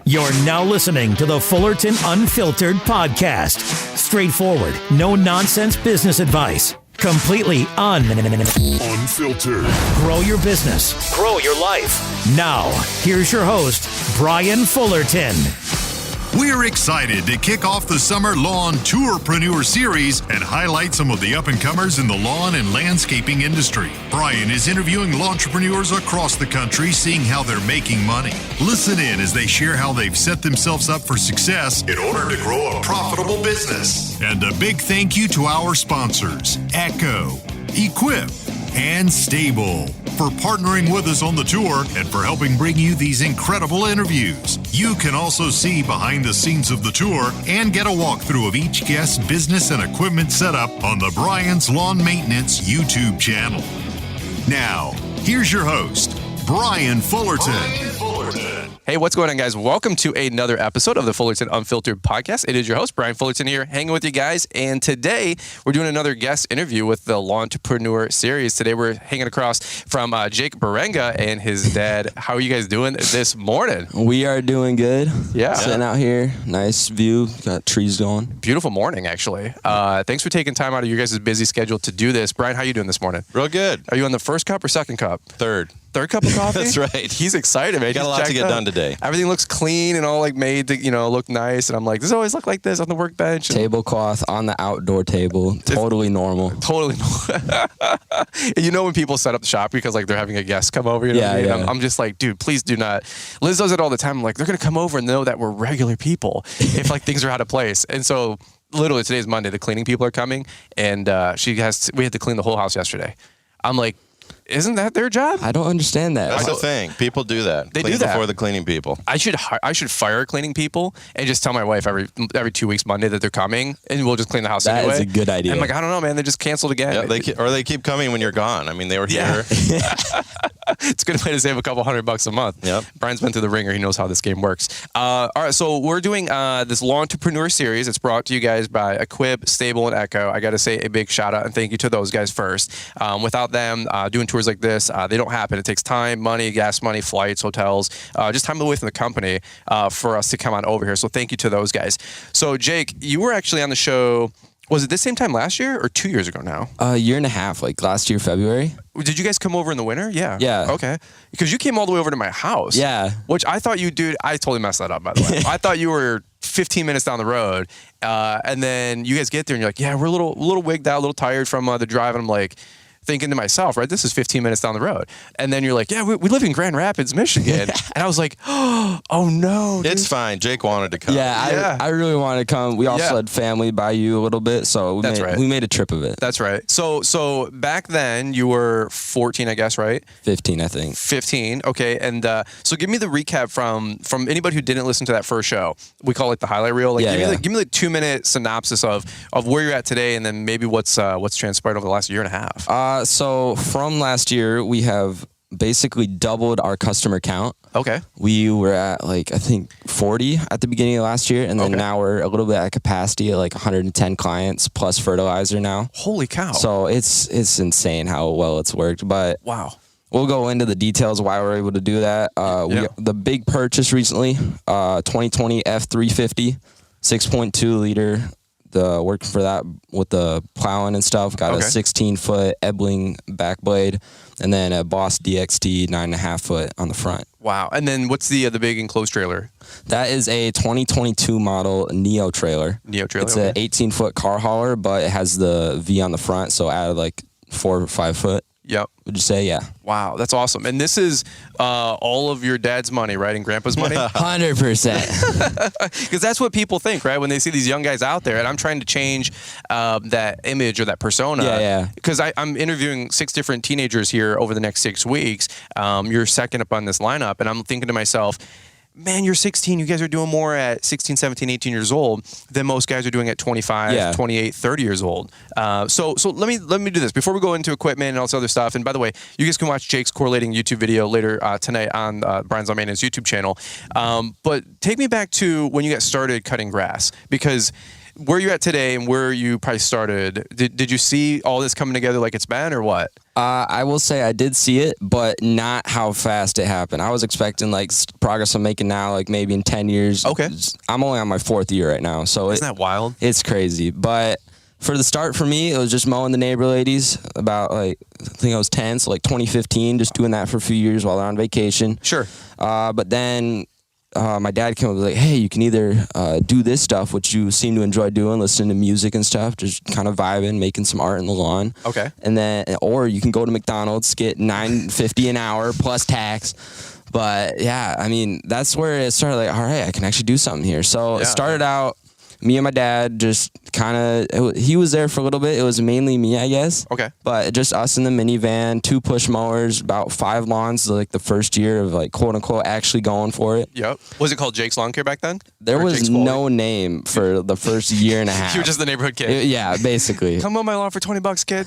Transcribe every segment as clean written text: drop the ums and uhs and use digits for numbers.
You're now listening to the Fullerton Unfiltered podcast. Straightforward, no nonsense business advice. Completely unfiltered. Grow your business. Grow your life. Now, here's your host, Brian Fullerton. We're excited to kick off the Summer Lawn Tourpreneur Series and highlight some of the up-and-comers in the lawn and landscaping industry. Brian is interviewing lawntrepreneurs across the country, seeing how they're making money. Listen in as they share how they've set themselves up for success in order to grow a profitable business. And a big thank you to our sponsors, Echo, Equip, and Stable, for partnering with us on the tour and for helping bring you these incredible interviews. You can also see behind the scenes of the tour and get a walkthrough of each guest's business and equipment setup on the Brian's Lawn Maintenance YouTube channel. Now, here's your host, Brian Fullerton. Hey, what's going on, guys? Welcome to another episode of the Fullerton Unfiltered podcast. It is your host, Brian Fullerton, here, hanging with you guys. And today, we're doing another guest interview with the Lawntrepreneur series. Today, we're hanging across from Jake Bierenga and his dad. How are you guys doing this morning? We are doing good. Yeah. Sitting out here. Nice view. Got trees going. Beautiful morning, actually. Thanks for taking time out of your guys' busy schedule to do this. Brian, how are you doing this morning? Real good. Are you on the first cup or second cup? Third cup of coffee? That's right. He's excited, man. Got a lot to get done today. Everything looks clean and all like made to, look nice. And I'm like, does it always look like this on the workbench? Tablecloth on the outdoor table. Totally normal. Totally normal. You know when people set up the shop because like they're having a guest come over, what I mean? I'm just like, dude, please do not. Liz does it all the time. I'm like, they're going to come over and know that we're regular people if like things are out of place. And so literally today's Monday, the cleaning people are coming and we had to clean the whole house yesterday. I'm like, isn't that their job? I don't understand that. That's the thing. People do that. They Clean do that before the cleaning people. I should fire cleaning people and just tell my wife every 2 weeks Monday that they're coming, and we'll just clean the house anyway. That is a good idea. And I'm like, I don't know, man. They just canceled again. Yeah, they keep coming when you're gone. I mean, they were here. It's a good way to save a couple $100 a month. Yep. Brian's been through the ringer. He knows how this game works. All right, so we're doing this Lawntrepreneur series. It's brought to you guys by Equip, Stable, and Echo. I got to say a big shout out and thank you to those guys first. Without them, doing tours like this, they don't happen. It takes time, money, gas money, flights, hotels, just time away from the company for us to come on over here. So thank you to those guys. So Jake, you were actually on the show. Was it this same time last year or 2 years ago now? A year and a half, like last year, February. Did you guys come over in the winter? Yeah. Yeah. Okay. Because you came all the way over to my house. Yeah. Which I thought I totally messed that up, by the way. I thought you were 15 minutes down the road. And then you guys get there and you're like, yeah, we're a little wigged out, a little tired from the drive. And I'm like, thinking to myself, right, this is 15 minutes down the road. And then you're like, yeah, we live in Grand Rapids, Michigan. And I was like, oh no. Dude. It's fine. Jake wanted to come. Yeah. I really wanted to come. We also had family by you a little bit, so we made a trip of it. That's right. So back then you were 14, I guess, right? 15, I think. 15. Okay. And so give me the recap from anybody who didn't listen to that first show. We call it the highlight reel. Like give me the 2-minute synopsis of where you're at today and then maybe what's transpired over the last year and a half. So from last year, we have basically doubled our customer count. Okay. We were at I think 40 at the beginning of last year, and then now we're a little bit at capacity at 110 clients plus fertilizer now. Holy cow. So it's insane how well it's worked, but wow. We'll go into the details why we're able to do that. The big purchase recently, 2020 F350, 6.2 liter. Working for that with the plowing and stuff. Got a 16-foot Ebling back blade, and then a Boss DXT 9.5-foot on the front. Wow. And then what's the big enclosed trailer? That is a 2022 model Neo trailer. It's an 18-foot car hauler, but it has the V on the front, so added 4 or 5 foot. Yep. Would you say? Yeah. Wow, that's awesome. And this is all of your dad's money, right? And grandpa's money? 100%. Because that's what people think, right? When they see these young guys out there. And I'm trying to change that image or that persona. Yeah. Because I'm interviewing 6 different teenagers here over the next 6 weeks. You're second up on this lineup. And I'm thinking to myself, man, you're 16. You guys are doing more at 16, 17, 18 years old than most guys are doing at 25, 28, 30 years old. So let me do this before we go into equipment and all this other stuff. And by the way, you guys can watch Jake's correlating YouTube video later tonight on Brian's Lawn Maintenance YouTube channel. But take me back to when you got started cutting grass, because where you're at today and where you probably started, did you see all this coming together like it's been or what? I will say I did see it, but not how fast it happened. I was expecting like progress I'm making now, like maybe in 10 years. Okay. I'm only on my 4th year right now. So isn't that wild? It's crazy. But for the start for me, it was just mowing the neighbor ladies about like, I think I was 10, so like 2015, just doing that for a few years while they're on vacation. Sure. But then my dad came up and was like, hey, you can either do this stuff, which you seem to enjoy doing, listening to music and stuff, just kind of vibing, making some art in the lawn. Okay. And then, or you can go to McDonald's, get $9.50 an hour plus tax. But yeah, I mean, that's where it started like, all right, I can actually do something here. So it started out, me and my dad just kind of, he was there for a little bit. It was mainly me, I guess. Okay. But just us in the minivan, 2 push mowers, about 5 lawns, like the first year of like quote unquote actually going for it. Yep. Was it called Jake's Lawn Care back then? There was no name for the first year and a half. You were just the neighborhood kid. Yeah, basically. Come on my lawn for $20, kid.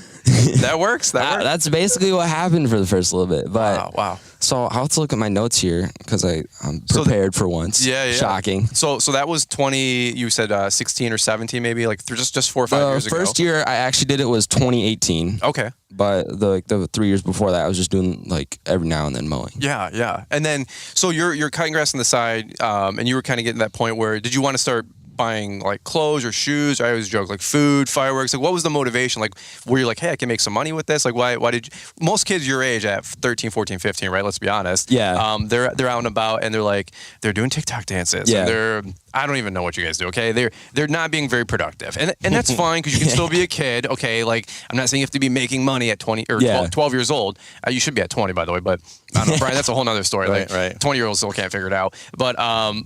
That works. That works. That's basically what happened for the first little bit. But wow. So I'll have to look at my notes here because I'm prepared for once. Yeah. Shocking. So that was 20. You said 16 or 17, maybe like just 4 or 5 years ago. The first year I actually did it was 2018. Okay. But the 3 years before that, I was just doing like every now and then mowing. Yeah. And then so you're cutting grass on the side, and you were kind of getting to that point where did you want to start buying like clothes or shoes? I always joke like food, fireworks. Like what was the motivation? Like were you like, hey, I can make some money with this? Like why did you, most kids your age at 13, 14, 15, right? Let's be honest. Yeah. They're out and about and they're doing TikTok dances. Yeah. And I don't even know what you guys do, okay? They're not being very productive. And that's fine because you can still be a kid, okay? Like, I'm not saying you have to be making money at 20 or 12 years old. You should be at 20, by the way, but I don't know, Brian, that's a whole nother story. Right. 20-year-olds still can't figure it out. But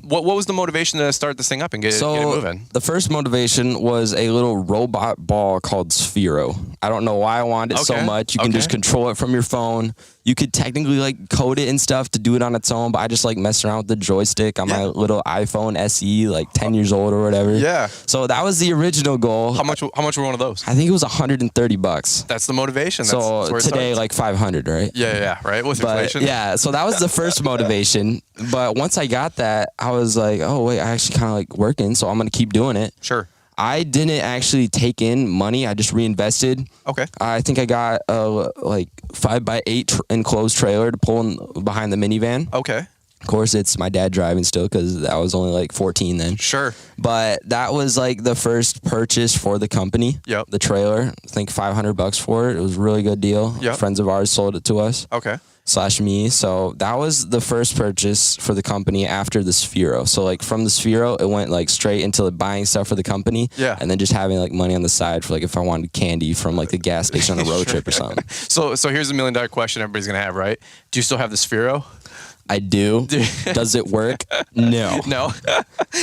what was the motivation to start this thing up and get it moving? The first motivation was a little robot ball called Sphero. I don't know why I wanted it so much. You can just control it from your phone. You could technically like code it and stuff to do it on its own, but I just like messing around with the joystick on my little iPhone SE, like 10 years old or whatever. Yeah. So that was the original goal. How much were one of those? I think it was $130. That's the motivation. So that's today, like 500, right? Yeah, right. With inflation. Yeah, so that was the first motivation. But once I got that, I was like, oh wait, I actually kind of like working, so I'm gonna keep doing it. Sure. I didn't actually take in money. I just reinvested. Okay. I think I got a like 5x8 enclosed trailer to pull in behind the minivan. Okay. Of course, it's my dad driving still because I was only like 14 then. Sure. But that was like the first purchase for the company. Yep. The trailer. I think $500 for it. It was a really good deal. Yep. Friends of ours sold it to us. Okay. / me. So that was the first purchase for the company after the Sphero. So like from the Sphero, it went like straight into buying stuff for the company. Yeah. And then just having like money on the side for like if I wanted candy from like the gas station on a road trip or something. So here's a $1 million question everybody's gonna have, right? Do you still have the Sphero? I do. Does it work? No. No.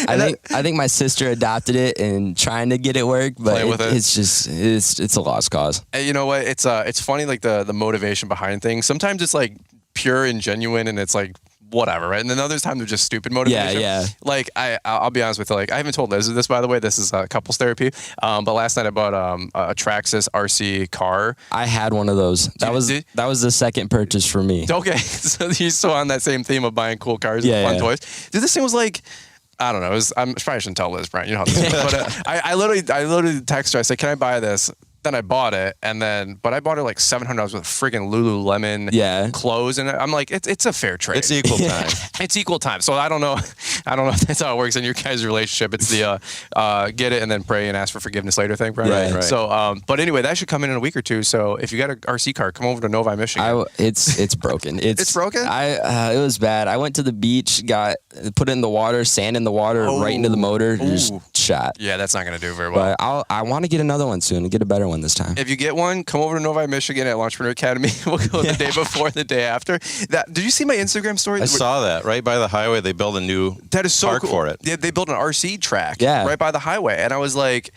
I think my sister adopted it and trying to get it work, but it's just it's a lost cause. And you know what? It's funny like the motivation behind things. Sometimes it's like pure and genuine, and it's like whatever, right? And then other times they're just stupid motivation. Yeah. Like I'll be honest with you. Like I haven't told Liz this, by the way. This is couples therapy. But last night I bought a Traxxas RC car. I had one of those. That was the second purchase for me. Okay, so you're still on that same theme of buying cool cars and fun toys. Dude, this thing was like, I don't know. I probably shouldn't tell Liz, Brian. You know how this is. But I literally texted her. I said, "Can I buy this?" Then I bought it, but I bought it like $700 with friggin' Lululemon clothes, and I'm like, it's a fair trade. It's equal time. It's equal time. So I don't know if that's how it works in your guys' relationship. It's the get it and then pray and ask for forgiveness later thing, Brian. Right. So, but anyway, that should come in a week or two. So if you got an RC car, come over to Novi, Michigan. It's broken. It's broken. It was bad. I went to the beach, put it in the water, sand in the water, right into the motor, just shot. Yeah, that's not gonna do very well. But I want to get another one soon and get a better one this time. If you get one, come over to Novi, Michigan at Entrepreneur Academy. We'll go the day before, the day after. Did you see my Instagram story? I saw that right by the highway. They built a new park for it. Yeah, they built an RC track right by the highway, and I was like,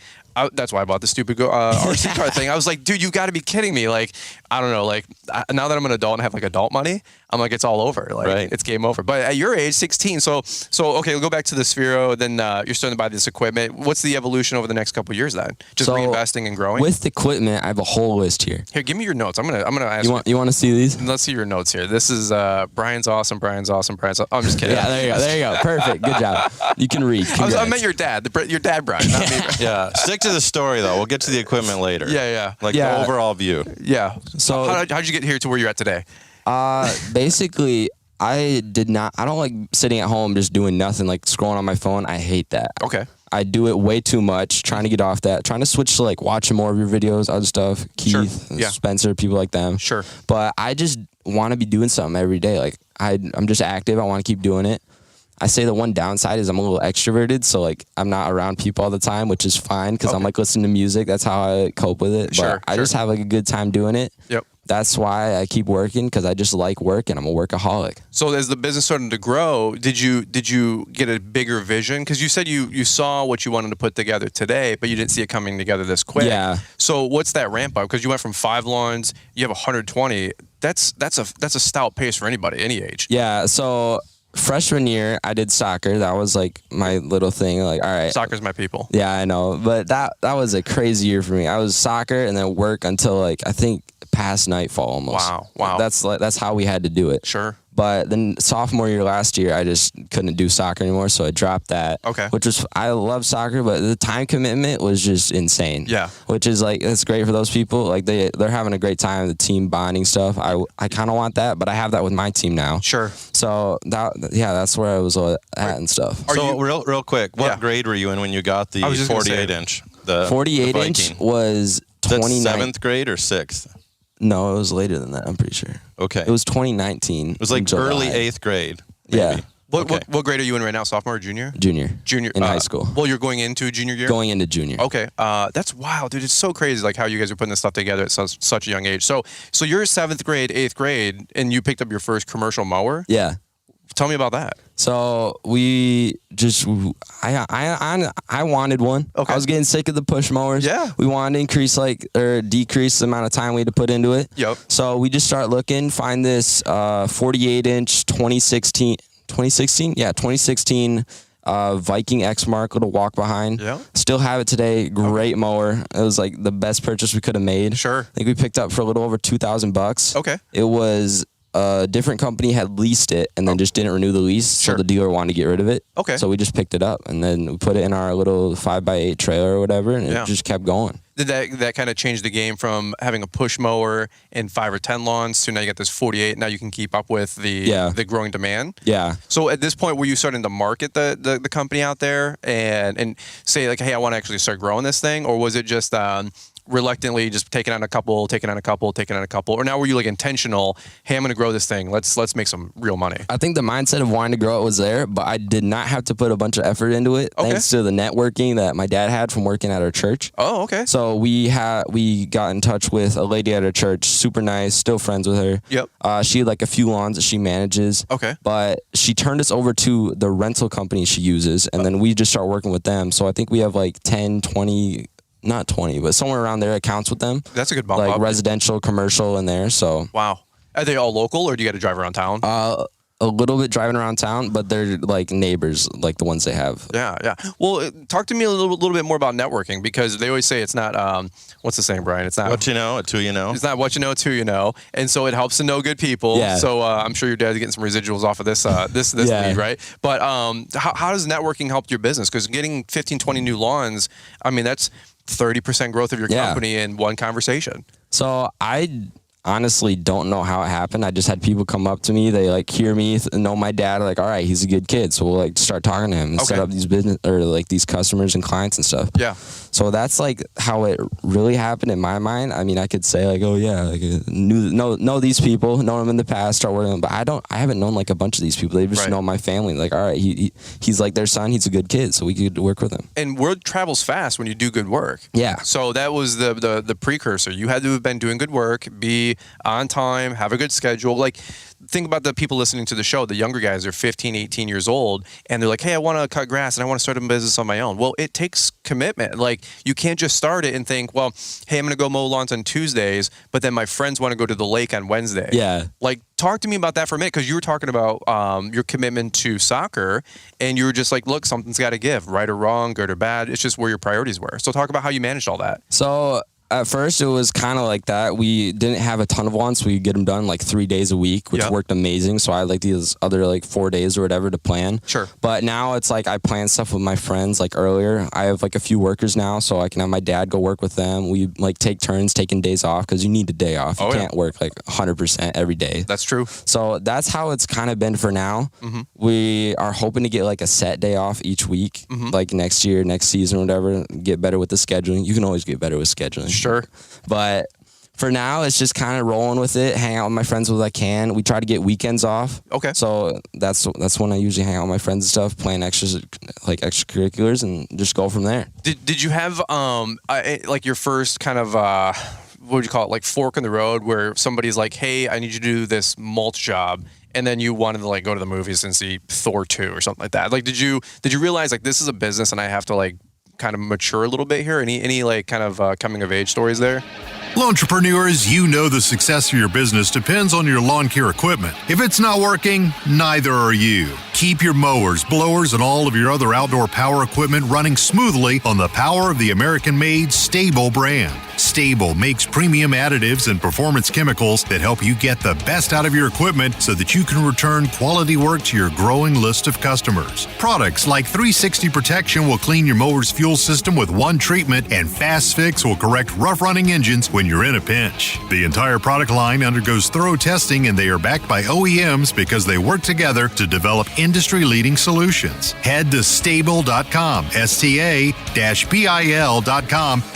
that's why I bought the stupid RC car thing. I was like, dude, you got to be kidding me! Like, I don't know, like now that I'm an adult and have like adult money, I'm like, it's all over. Like it's game over. But at your age, 16, so okay, we'll go back to the Sphero. Then you're starting to buy this equipment. What's the evolution over the next couple of years then? Just reinvesting and growing? With equipment, I have a whole list here. Here, give me your notes. I'm gonna ask you want to see these? Let's see your notes here. This is Brian's awesome. Oh, I'm just kidding. Yeah, there you go. Perfect. Good job. You can read. I meant your dad. Your dad, Brian, not me. Yeah. Stick to the story though. We'll get to the equipment later. Yeah. Like the overall view. Yeah. So how'd you get here to where you're at today? Basically, I don't like sitting at home just doing nothing, like scrolling on my phone. I hate that. Okay. I do it way too much, trying to get off that, trying to switch to like watching more of your videos, other stuff, Keith, Spencer, people like them. Sure. But I just want to be doing something every day. Like I'm just active. I want to keep doing it. I say the one downside is I'm a little extroverted, so like I'm not around people all the time, which is fine because I'm like listening to music. That's how I cope with it. But I just have like a good time doing it. Yep. That's why I keep working, because I just like work and I'm a workaholic. So as the business started to grow, did you get a bigger vision? Because you said you saw what you wanted to put together today, but you didn't see it coming together this quick. Yeah. So what's that ramp up? Because you went from 5 lawns, you have 120. That's a stout pace for anybody, any age. Yeah. So freshman year, I did soccer. That was like my little thing. Like, all right, Soccer's my people. Yeah, I know. But that was a crazy year for me. I was soccer and then work until like I think past nightfall almost. Wow. That's how we had to do it. Sure. But then sophomore year last year, I just couldn't do soccer anymore, so I dropped that. Okay. Which was, I love soccer, but the time commitment was just insane. Yeah. Which is like, it's great for those people. Like they're having a great time, the team bonding stuff. I kind of want that, but I have that with my team now. Sure. So that's where I was at and stuff. Real quick, what grade were you in when you got the 48-inch? The 48-inch was 29. 7th grade or 6th? No, it was later than that, I'm pretty sure. Okay. It was 2019. It was like early 8th grade. Maybe. Yeah. What grade are you in right now? Sophomore or junior? Junior. Junior. In high school. Well, you're going into junior year? Going into junior. Okay. That's wild, dude. It's so crazy like how you guys are putting this stuff together at such a young age. So you're 7th grade, 8th grade, and you picked up your first commercial mower? Yeah. Tell me about that. So I wanted one. Okay. I was getting sick of the push mowers. Yeah. We wanted to increase decrease the amount of time we had to put into it. Yep. So we just start looking, find this 48-inch 2016. Yeah, 2016 Viking X Mark, little walk behind. Yeah. Still have it today. Great mower. It was like the best purchase we could have made. Sure. I think we picked up for a little over $2,000. Okay. It was a different company had leased it and then just didn't renew the lease. Sure. So the dealer wanted to get rid of it. Okay. So we just picked it up and then we put it in our little 5x8 trailer or whatever, and it just kept going. Did that kind of change the game from having a push mower in 5 or 10 lawns to now you got this 48? Now you can keep up with the growing demand. Yeah. So at this point, were you starting to market the company out there and say like, hey, I want to actually start growing this thing, or was it just reluctantly just taking on a couple, or now were you like intentional? Hey, I'm going to grow this thing. Let's make some real money. I think the mindset of wanting to grow it was there, but I did not have to put a bunch of effort into it thanks to the networking that my dad had from working at our church. Oh, okay. So we got in touch with a lady at our church, super nice, still friends with her. Yep. She had like a few lawns that she manages. Okay. But she turned us over to the rental company she uses, and then we just start working with them. So I think we have like 10, 20, not 20, but somewhere around there accounts with them. That's a good bump like up. Residential, commercial in there. So wow. Are they all local, or do you got to drive around town? A little bit driving around town, but they're like neighbors, like the ones they have. Yeah. Well, talk to me a little bit more about networking, because they always say it's not, what's the saying, Brian? It's not what you know, it's who you know. It's not what you know, it's who you know. And so it helps to know good people. Yeah. So I'm sure your dad's getting some residuals off of this lead, right? But how does networking help your business? Because getting 15, 20 new lawns, I mean, that's 30% growth of your company in one conversation. So I honestly don't know how it happened. I just had people come up to me. They like hear me, know my dad. Like, all right, he's a good kid. So we'll like start talking to him and set up these business or like these customers and clients and stuff. Yeah. So that's like how it really happened in my mind. I mean, I could say like, oh yeah, like know these people, know them in the past, start working with them. But I haven't known like a bunch of these people. They just know my family. Like, all right, he's like their son. He's a good kid, so we could work with him. And word travels fast when you do good work. Yeah. So that was the precursor. You had to have been doing good work, be on time, have a good schedule. Like think about the people listening to the show, the younger guys are 15, 18 years old, and they're like, hey, I want to cut grass and I want to start a business on my own. Well, it takes commitment. Like, you can't just start it and think, well, hey, I'm going to go mow lawns on Tuesdays, but then my friends want to go to the lake on Wednesday. Yeah. Like, talk to me about that for a minute, because you were talking about your commitment to soccer, and you were just like, look, something's got to give, right or wrong, good or bad. It's just where your priorities were. So talk about how you managed all that. So at first it was kind of like that. We didn't have a ton of wants. We get them done like 3 days a week, which worked amazing. So I had like these other like 4 days or whatever to plan. Sure. But now it's like I plan stuff with my friends like earlier. I have like a few workers now, so I can have my dad go work with them. We like take turns taking days off, because you need a day off. You can't work like 100% every day. That's true. So that's how it's kind of been for now. Mm-hmm. We are hoping to get like a set day off each week, like next year, next season, whatever, get better with the scheduling. You can always get better with scheduling. Sure. But for now, it's just kind of rolling with it, hang out with my friends when I can. We try to get weekends off. Okay. So that's when I usually hang out with my friends and stuff, playing extracurriculars, and just go from there. Did you have like your first kind of what would you call it, like fork in the road, where somebody's like, hey, I need you to do this mulch job, and then you wanted to like go to the movies and see Thor 2 or something like that? Like, did you realize like this is a business and I have to like kind of mature a little bit here? Any like kind of coming of age stories there? Entrepreneurs, you know the success of your business depends on your lawn care equipment. If it's not working, neither are you. Keep your mowers, blowers, and all of your other outdoor power equipment running smoothly on the power of the American-made Stable brand. Stable makes premium additives and performance chemicals that help you get the best out of your equipment so that you can return quality work to your growing list of customers. Products like 360 Protection will clean your mower's fuel system with one treatment, and Fast Fix will correct rough-running engines when you're in a pinch. The entire product line undergoes thorough testing, and they are backed by OEMs because they work together to develop industry-leading solutions. Head to stable.com, STA-BIL.com,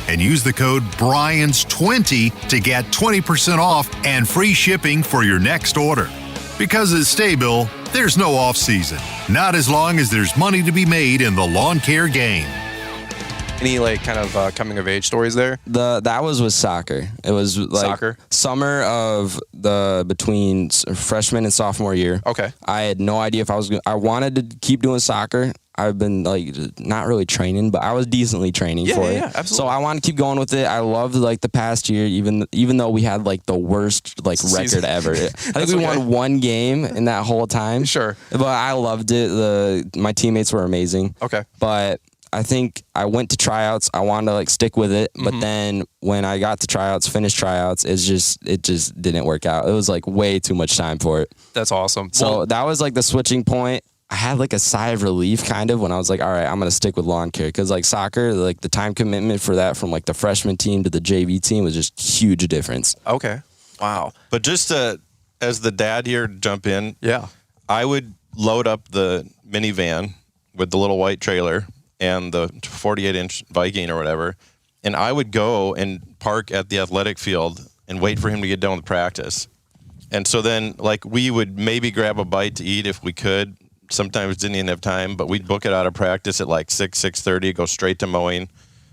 and use the code BRIANS20 to get 20% off and free shipping for your next order. Because at Stable, there's no off-season. Not as long as there's money to be made in the lawn care game. Any like kind of coming of age stories there? That was with soccer. It was like soccer? Summer of between freshman and sophomore year. Okay. I had no idea if I wanted to keep doing soccer. I've been like not really training, but I was decently training for it. Yeah, absolutely. So I wanted to keep going with it. I loved like the past year, even though we had like the worst like record ever. I think we won one game in that whole time. Sure. But I loved it. My teammates were amazing. Okay. But I think I went to tryouts. I wanted to like stick with it, but then when I got to tryouts, finished tryouts, it just didn't work out. It was like way too much time for it. That's awesome. So that was like the switching point. I had like a sigh of relief kind of when I was like, all right, I'm going to stick with lawn care, because like soccer, like the time commitment for that from like the freshman team to the JV team was just huge difference. Okay. Wow. But just as the dad here jump in, I would load up the minivan with the little white trailer and the 48-inch Viking or whatever, and I would go and park at the athletic field and wait for him to get done with practice. And so then, like, we would maybe grab a bite to eat if we could. Sometimes didn't even have time, but we'd book it out of practice at like 6:30, go straight to mowing,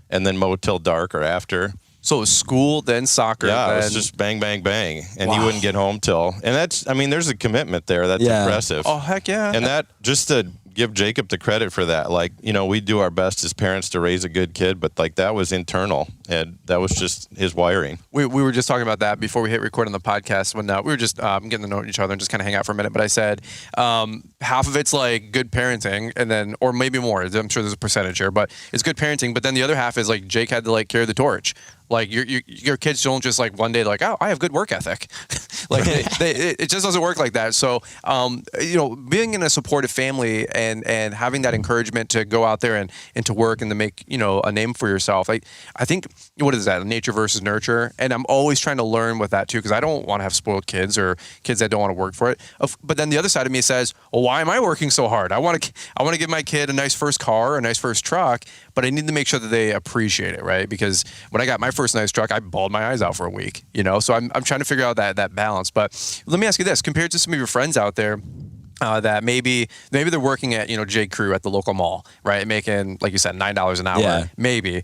and then mow till dark or after. So it was school, then soccer. Yeah, then... it was just bang, bang, bang. And he wouldn't get home till... And that's, I mean, there's a commitment there. That's impressive. Oh, heck yeah. And that, just to give Jacob the credit for that, like, you know, we do our best as parents to raise a good kid, but like that was internal, and that was just his wiring. We were just talking about that before we hit record on the podcast, when we were just getting to know each other and just kind of hang out for a minute. But I said half of it's like good parenting, and then, or maybe more, I'm sure there's a percentage here, but it's good parenting. But then the other half is like Jake had to like carry the torch. Like your kids don't just like one day like, oh, I have good work ethic. Like it just doesn't work like that. So you know, being in a supportive family and having that encouragement to go out there and to work and to make, you know, a name for yourself. Like, I think, what is that? Nature versus nurture. And I'm always trying to learn with that too, because I don't want to have spoiled kids or kids that don't want to work for it. But then the other side of me says, well, why am I working so hard? I want to give my kid a nice first car, a nice first truck, but I need to make sure that they appreciate it, right? Because when I got my first nice truck, I bawled my eyes out for a week, you know? So I'm trying to figure out that balance. But let me ask you this, compared to some of your friends out there, that maybe they're working at J. Crew at the local mall, right, making, like you said, $9 an hour, maybe,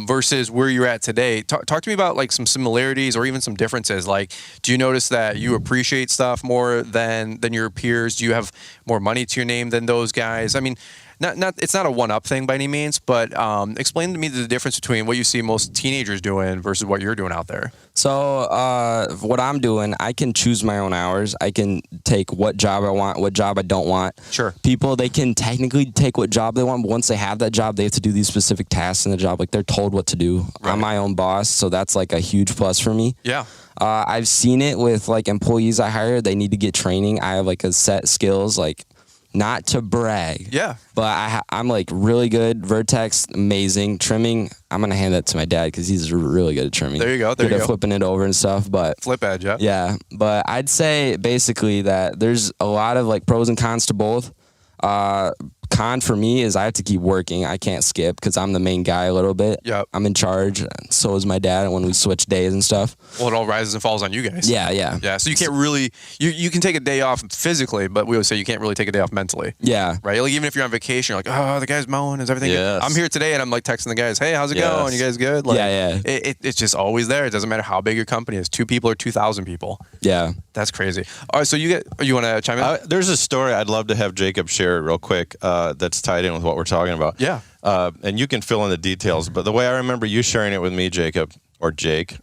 versus where you're at today. Talk to me about like some similarities or even some differences. Like, do you notice that you appreciate stuff more than your peers? Do you have more money to your name than those guys? I mean, it's not a one-up thing by any means, but explain to me the difference between what you see most teenagers doing versus what you're doing out there. So what I'm doing, I can choose my own hours. I can take what job I want, what job I don't want. Sure. People, they can technically take what job they want, but once they have that job, they have to do these specific tasks in the job. Like, they're told what to do. Right. I'm my own boss, so that's like a huge plus for me. Yeah. I've seen it with like employees I hire. They need to get training. I have like a set skills, like, not to brag. Yeah. But I'm like really good. Vertex, amazing. Trimming, I'm going to hand that to my dad because he's really good at trimming. There you go. Good at flipping it over and stuff. But flip edge, yeah. Yeah. But I'd say basically that there's a lot of like pros and cons to both. Con for me is I have to keep working. I can't skip because I'm the main guy a little bit. Yep. I'm in charge. So is my dad when we switch days and stuff. Well, it all rises and falls on you guys. Yeah. Yeah. So you can't really, you can take a day off physically, but we always say you can't really take a day off mentally. Yeah. Right? Like, even if you're on vacation, you're like, oh, the guy's mowing. Is everything good? I'm here today and I'm like texting the guys, hey, how's it going? You guys good? Like, yeah. It's just always there. It doesn't matter how big your company is. 2 people or 2,000 people. Yeah. That's crazy. All right. So you want to chime in? There's a story I'd love to have Jacob share real quick that's tied in with what we're talking about. Yeah. And you can fill in the details, but the way I remember you sharing it with me, Jacob, or Jake.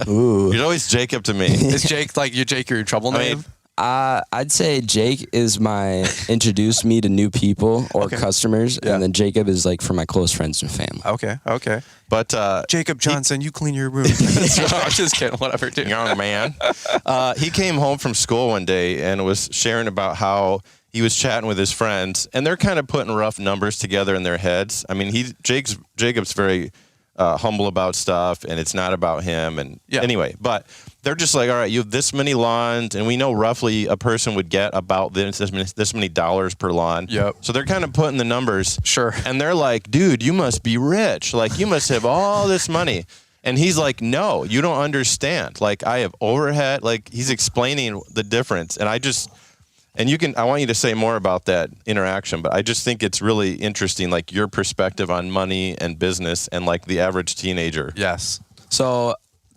Ooh. You're always Jacob to me. Is Jake like your trouble name? I'd say Jake is introduced me to new people or customers, and then Jacob is like for my close friends and family. Okay. But Jacob Johnson, you clean your room. I'm just kidding. Whatever, dude. Young man. He came home from school one day and was sharing about how he was chatting with his friends, and they're kind of putting rough numbers together in their heads. I mean, Jacob's very humble about stuff, and it's not about him. And anyway, but they're just like, all right, you have this many lawns, and we know roughly a person would get about this many dollars per lawn. Yep. So they're kind of putting the numbers. Sure. And they're like, dude, you must be rich. Like, you must have all this money. And he's like, no, you don't understand. Like, I have overhead. Like, he's explaining the difference. And I want you to say more about that interaction, but I just think it's really interesting, like your perspective on money and business and like the average teenager. Yes. So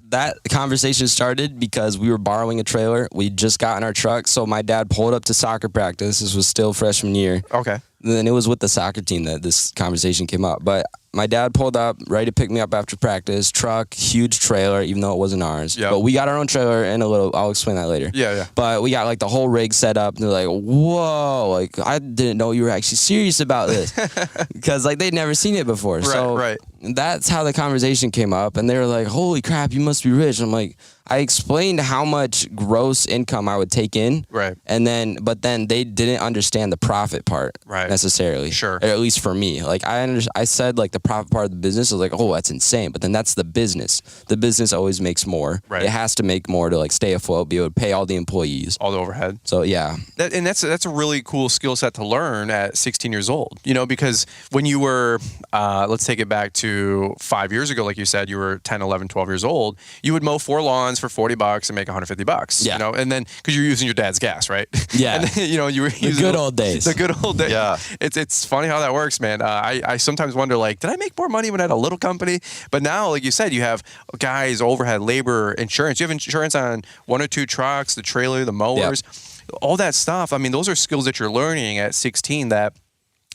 that conversation started because we were borrowing a trailer. We just got in our truck. So my dad pulled up to soccer practice. This was still freshman year. Okay. And then it was with the soccer team that this conversation came up. But my dad pulled up, ready to pick me up after practice. Truck, huge trailer, even though it wasn't ours. Yep. But we got our own trailer in a little. I'll explain that later. Yeah. But we got like the whole rig set up. And they're like, whoa, like I didn't know you were actually serious about this. Because like they'd never seen it before. Right. That's how the conversation came up. And they were like, holy crap, you must be rich. I'm like, I explained how much gross income I would take in. Right. But then they didn't understand the profit part necessarily. Sure. Or at least for me. Like I said like the profit part of the business. I was like, oh, that's insane. But then that's the business. The business always makes more. Right. It has to make more to like stay afloat, be able to pay all the employees. All the overhead. So yeah. That's a really cool skill set to learn at 16 years old. Because when you were, let's take it back to 5 years ago, like you said, you were 10, 11, 12 years old, you would mow 4 lawns for $40 and make $150. Yeah. And then because you're using your dad's gas, right? Yeah. And then, you were using the good old days. The good old days. Yeah. It's funny how that works, man. I sometimes wonder, like, did I make more money when I had a little company? But now, like you said, you have guys, overhead, labor, insurance. You have insurance on 1 or 2 trucks, the trailer, the mowers, all that stuff. I mean, those are skills that you're learning at 16 that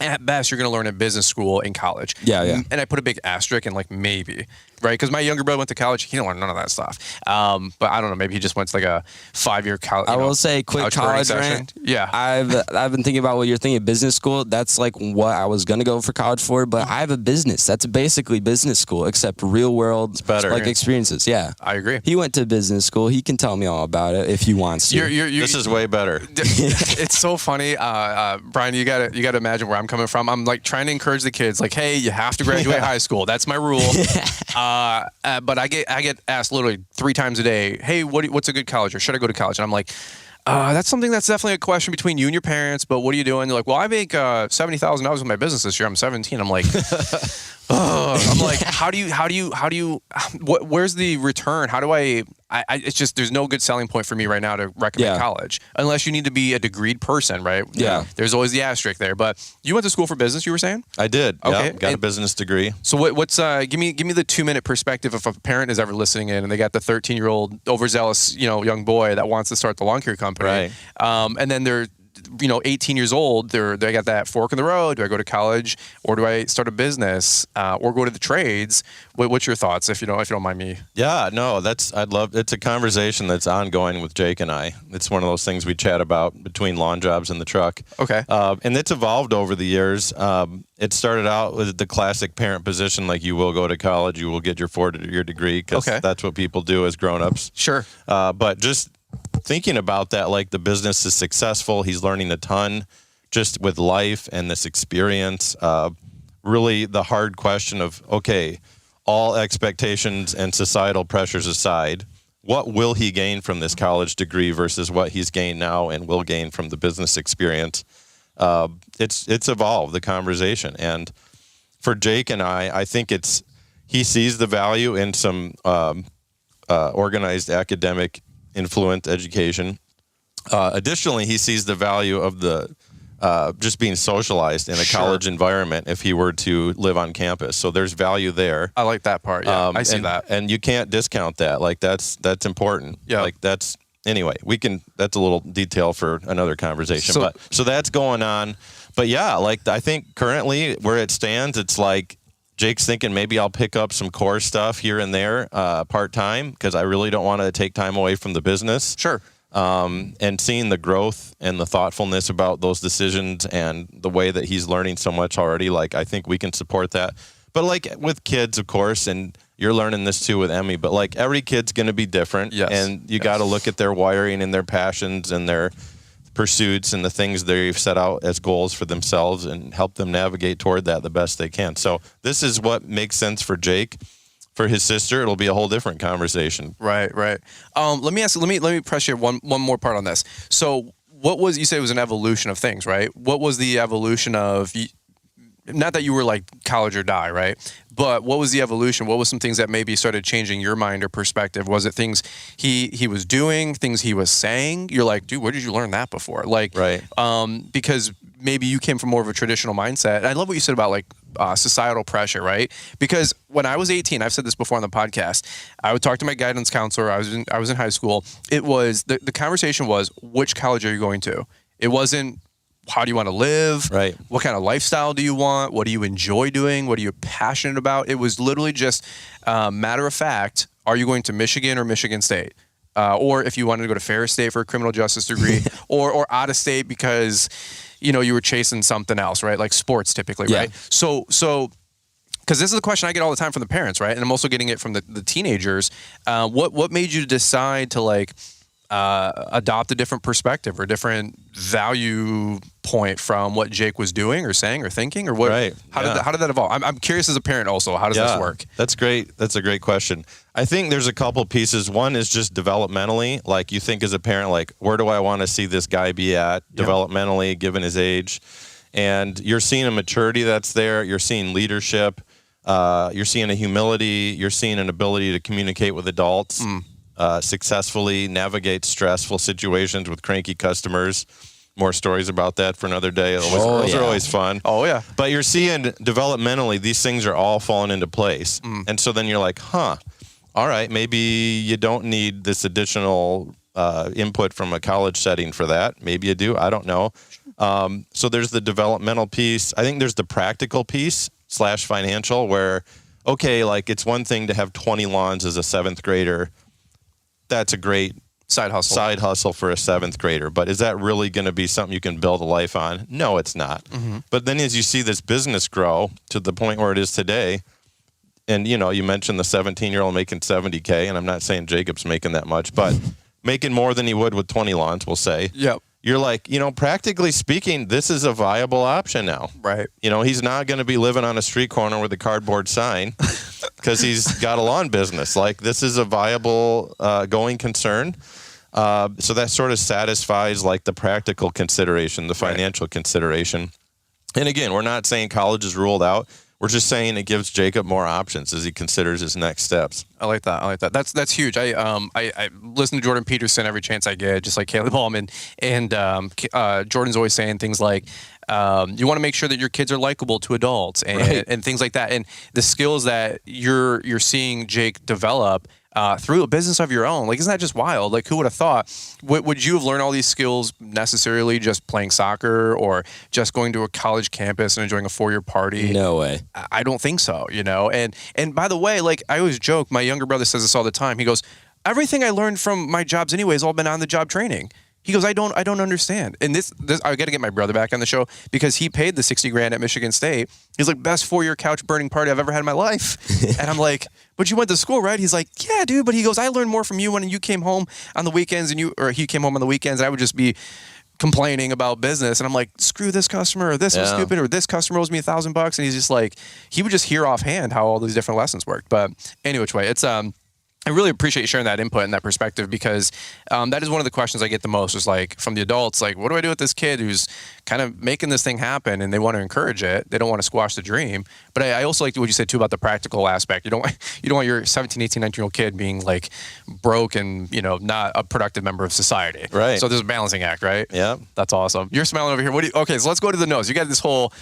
at best you're going to learn in business school in college. Yeah. And I put a big asterisk in like maybe. Right, because my younger brother went to college. He didn't learn none of that stuff. But I don't know. Maybe he just went to like a 5-year college. I will say, quick college rant. Yeah, I've been thinking about what you're thinking. Business school. That's like what I was gonna go for college for. But I have a business. That's basically business school, except real world experiences. Yeah, I agree. He went to business school. He can tell me all about it if he wants to. This is way better. It's so funny, Brian. You gotta imagine where I'm coming from. I'm like trying to encourage the kids, like, hey, you have to graduate high school. That's my rule. But I get asked literally 3 times a day, hey, what's a good college, or should I go to college? And I'm like, that's something that's definitely a question between you and your parents, but what are you doing? They're like, well, I make $70,000 with my business this year. I'm 17. I'm like, I'm like, where's the return? How do it's just, there's no good selling point for me right now to recommend college unless you need to be a degreed person, right? Yeah. There's always the asterisk there, but you went to school for business, you were saying? I did. Okay. Yeah, got a business degree. So what's, give me the 2-minute perspective if a parent is ever listening in and they got the 13-year-old overzealous, young boy that wants to start the lawn care company. Right. And then they're, 18 years old, they got that fork in the road. Do I go to college or do I start a business or go to the trades? What's your thoughts if you don't mind me? Yeah, no, it's a conversation that's ongoing with Jake and I. It's one of those things we chat about between lawn jobs and the truck. Okay. And it's evolved over the years. It started out with the classic parent position, like you will go to college, you will get your 4-year degree because that's what people do as grown-ups. Sure. But just thinking about that, like the business is successful. He's learning a ton just with life and this experience. Really the hard question of, okay, all expectations and societal pressures aside, what will he gain from this college degree versus what he's gained now and will gain from the business experience? It's evolved, the conversation. And for Jake and I think he sees the value in some organized academic influent education. Additionally, he sees the value of the just being socialized in a college environment if he were to live on campus. So there's value there. I like that part. Yeah, I see that. And you can't discount that. Like that's important. Yeah. Like that's a little detail for another conversation. So that's going on. But yeah, like I think currently where it stands, it's like Jake's thinking maybe I'll pick up some core stuff here and there part-time because I really don't want to take time away from the business. Sure. And seeing the growth and the thoughtfulness about those decisions and the way that he's learning so much already, like I think we can support that. But like with kids, of course, and you're learning this too with Emmy, but like every kid's going to be different. Yes. And you got to look at their wiring and their passions and their pursuits and the things they've set out as goals for themselves and help them navigate toward that the best they can. So this is what makes sense for Jake. For his sister, it'll be a whole different conversation. Right. Let me press you one more part on this. So you said it was an evolution of things, right? What was the evolution of, not that you were like college or die, right? But what was the evolution? What was some things that maybe started changing your mind or perspective? Was it things he was doing, things he was saying? You're like, dude, where did you learn that before? Like, right. Because maybe you came from more of a traditional mindset. And I love what you said about like societal pressure, right? Because when I was 18, I've said this before on the podcast, I would talk to my guidance counselor. I was in high school. It was the conversation was, which college are you going to? It wasn't, how do you want to live? Right. What kind of lifestyle do you want? What do you enjoy doing? What are you passionate about? It was literally just matter of fact, are you going to Michigan or Michigan State? Or if you wanted to go to Ferris State for a criminal justice degree or out of state because, you were chasing something else, right? Like sports typically, right? So, because this is the question I get all the time from the parents, right? And I'm also getting it from the teenagers. What made you decide to like adopt a different perspective or different value point from what Jake was doing or saying or thinking or what? Right. How did that evolve? I'm curious as a parent also. How does this work? That's great. That's a great question. I think there's a couple pieces. One is just developmentally, like you think as a parent, like where do I want to see this guy be at developmentally, given his age? And you're seeing a maturity that's there. You're seeing leadership. You're seeing a humility. You're seeing an ability to communicate with adults. Successfully navigate stressful situations with cranky customers. More stories about that for another day. Those are always fun. Oh, yeah. But you're seeing developmentally, these things are all falling into place. And so then you're like, all right, maybe you don't need this additional input from a college setting for that. Maybe you do. I don't know. So there's the developmental piece. I think there's the practical piece / financial where, okay, like it's one thing to have 20 lawns as a 7th grader. That's a great side hustle for a 7th grader. But is that really going to be something you can build a life on? No, it's not. But then as you see this business grow to the point where it is today, and you mentioned the 17-year-old making $70K, and I'm not saying Jacob's making that much, but making more than he would with 20 lawns, we'll say. Yep. You're like, practically speaking, this is a viable option now. Right. He's not going to be living on a street corner with a cardboard sign because he's got a lawn business. Like, this is a viable going concern. So that sort of satisfies like the practical consideration, the financial consideration. And again, we're not saying college is ruled out. We're just saying it gives Jacob more options as he considers his next steps. I like that. That's huge. I listen to Jordan Peterson every chance I get, just like Caleb Allman. And Jordan's always saying things like, you want to make sure that your kids are likable to adults and things like that. And the skills that you're seeing Jake develop through a business of your own. Like, isn't that just wild? Like, who would have thought? Would you have learned all these skills necessarily just playing soccer or just going to a college campus and enjoying a 4-year party? No way. I don't think so, you know? And by the way, like, I always joke, my younger brother says this all the time. He goes, everything I learned from my jobs anyway has all been on the job training. He goes, I don't understand. And this I got to get my brother back on the show because he paid the $60,000 at Michigan State. He's like, best 4-year couch burning party I've ever had in my life. And I'm like, but you went to school, right? He's like, yeah, dude. But he goes, I learned more from you when you came home on the weekends or he came home on the weekends and I would just be complaining about business. And I'm like, screw this customer, or this was stupid, or this customer owes me $1,000. And he's just like, he would just hear offhand how all these different lessons worked. But anyway, which way, it's I really appreciate you sharing that input and that perspective because that is one of the questions I get the most is like from the adults, like, what do I do with this kid who's kind of making this thing happen and they want to encourage it. They don't want to squash the dream. But I also like what you said too about the practical aspect. You don't want your 17, 18, 19-year-old kid being like broke and, you know, not a productive member of society. Right. So there's a balancing act, right? Yeah. That's awesome. You're smiling over here. Okay, so let's go to the notes. You got this whole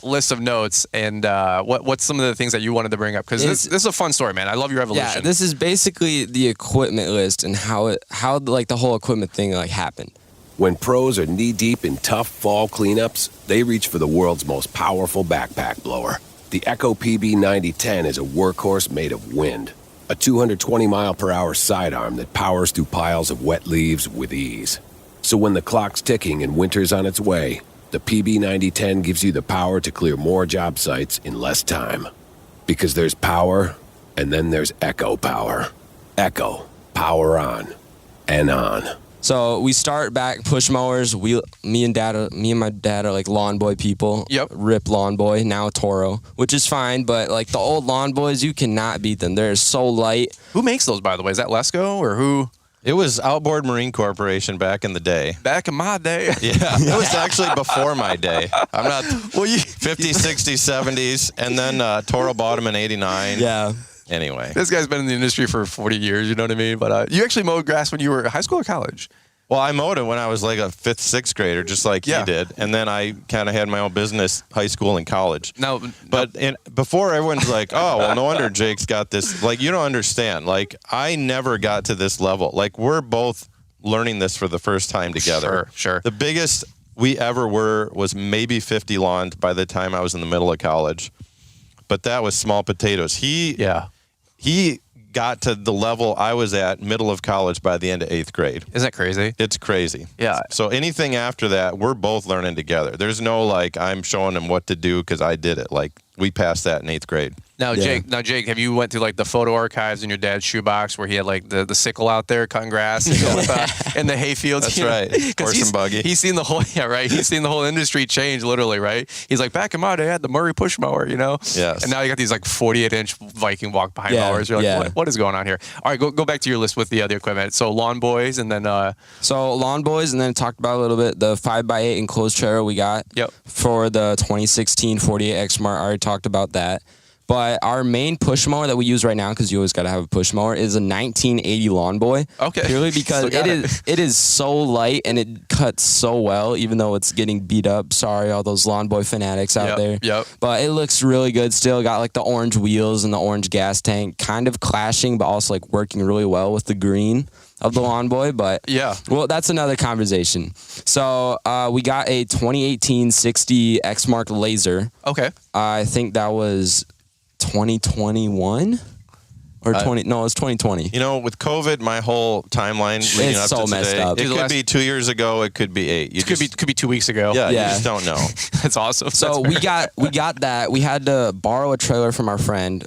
list of notes and what's some of the things that you wanted to bring up? Because this is a fun story, man. I love your evolution. Yeah, this is basically the equipment list and how like the whole equipment thing like happened. When pros are knee-deep in tough fall cleanups, they reach for the world's most powerful backpack blower. The Echo PB 9010 is a workhorse made of wind. A 220-mile-per-hour sidearm that powers through piles of wet leaves with ease. So when the clock's ticking and winter's on its way, the PB 9010 gives you the power to clear more job sites in less time. Because there's power, and then there's Echo power. Echo. Power on. And on. So we start back push mowers. Me and my dad are like lawn boy people. Yep. Rip lawn boy, now Toro, which is fine. But like the old lawn boys, you cannot beat them. They're so light. Who makes those, by the way? Is that Lesco or who? It was Outboard Marine Corporation back in the day. Back in my day. Yeah, it was actually before my day. I'm not 50s, 60s, 70s. And then Toro bought them in 89. Yeah. Anyway. This guy's been in the industry for 40 years, you know what I mean? But you actually mowed grass when you were in high school or college? Well, I mowed it when I was like a 5th, 6th grader, just like he did. And then I kind of had my own business, high school and college. But before everyone's like, oh, well, no wonder Jake's got this. Like, you don't understand. Like, I never got to this level. Like, we're both learning this for the first time together. Sure. The biggest we ever were was maybe 50 lawns by the time I was in the middle of college. But that was small potatoes. He got to the level I was at middle of college by the end of 8th grade. Isn't that crazy? It's crazy. Yeah. So anything after that, we're both learning together. There's no like I'm showing him what to do because I did it. Like we passed that in 8th grade. Now, Jake, have you went through like the photo archives in your dad's shoebox where he had like the sickle out there cutting grass in the hay fields? That's right. Horse and buggy. He's seen the whole He's seen the whole industry change literally, right? He's like, back in my day, I had the Murray push mower, you know? Yes. And now you got these like 48-inch Viking walk behind mowers. You're like, what is going on here? All right, go back to your list with the other equipment. So lawn boys and then So lawn boys and then talked about a little bit the 5x8 enclosed trailer we got for the 2016 48 X Smart. I already talked about that. But our main push mower that we use right now, because you always got to have a push mower, is a 1980 Lawn Boy. Okay. Purely because it is so light and it cuts so well, even though it's getting beat up. Sorry, all those Lawn Boy fanatics out there. Yep. But it looks really good still. Got like the orange wheels and the orange gas tank, kind of clashing, but also like working really well with the green of the Lawn Boy. But well, that's another conversation. So we got a 2018 60 X Mark Laser. Okay. I think that was 2021 or 20. No, it was 2020. You know, with COVID, my whole timeline leading up to messed today, up. it could be 2 years ago. It could be 8. It could be 2 weeks ago. Yeah, you just don't know. That's awesome. So we got that. We had to borrow a trailer from our friend,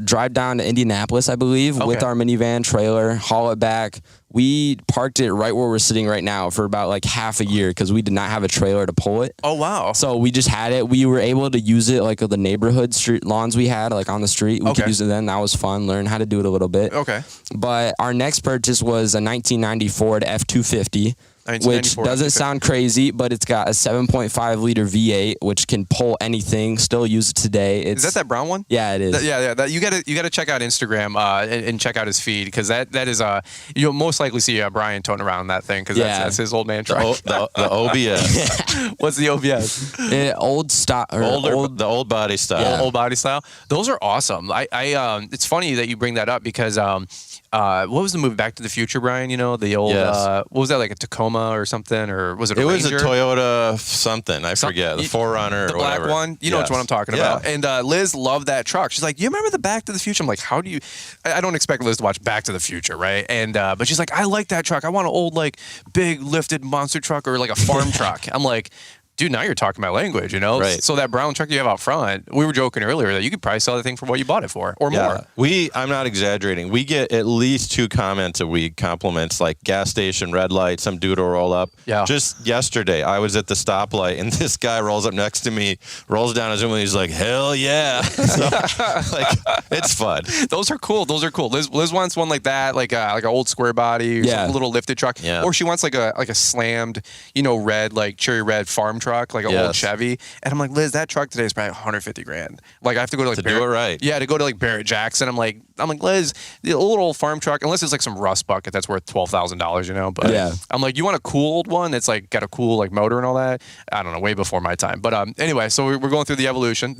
drive down to Indianapolis, I believe, with our minivan trailer, haul it back. We parked it right where we're sitting right now for about like half a year because we did not have a trailer to pull it. Oh, wow. So we just had it. We were able to use it like the neighborhood street lawns we had like on the street. We could use it then. That was fun. Learn how to do it a little bit. Okay. But our next purchase was a 1990 Ford F-250. which doesn't sound crazy, but it's got a 7.5 liter V8, which can pull anything. Still use it today. Is that brown one? Yeah, it is. You gotta check out Instagram and check out his feed, because that is you'll most likely see Brian toting around that thing, because that's his old man truck. The OBS. What's the OBS? The old body style. Yeah. Old body style. Those are awesome. It's funny that you bring that up, because what was the movie Back to the Future, Brian? You know, the old what was that, like a Tacoma or something, or was it? It Ranger? was a Toyota something. I forget. The 4Runner, the or black whatever. one. You know which one I'm talking about. And Liz loved that truck. She's like, "You remember the Back to the Future?" I'm like, "How do you?" I don't expect Liz to watch Back to the Future, right? And but she's like, "I like that truck. I want an old, like, big lifted monster truck, or like a farm truck." I'm like, dude, now you're talking my language, you know? Right. So that brown truck you have out front, we were joking earlier that you could probably sell the thing for what you bought it for, or more. I'm not exaggerating. We get at least 2 comments a week, compliments, like gas station, red light, some dude will roll up. Yeah. Just yesterday, I was at the stoplight, and this guy rolls up next to me, rolls down his window, and he's like, hell yeah. So, like, it's fun. Those are cool. Liz wants one like that, like an old square body, or some little lifted truck. Yeah. Or she wants like a slammed, red, like cherry red farm truck, like an old Chevy. And I'm like, Liz, that truck today is probably 150 grand. Like, I have to go to do it right. Yeah, to go to like Barrett Jackson. I'm like, Liz, the little old farm truck, unless it's like some rust bucket that's worth $12,000, you know. But I'm like, you want a cool old one that's like got a cool like motor and all that? I don't know, way before my time. But anyway, so we're going through the evolution.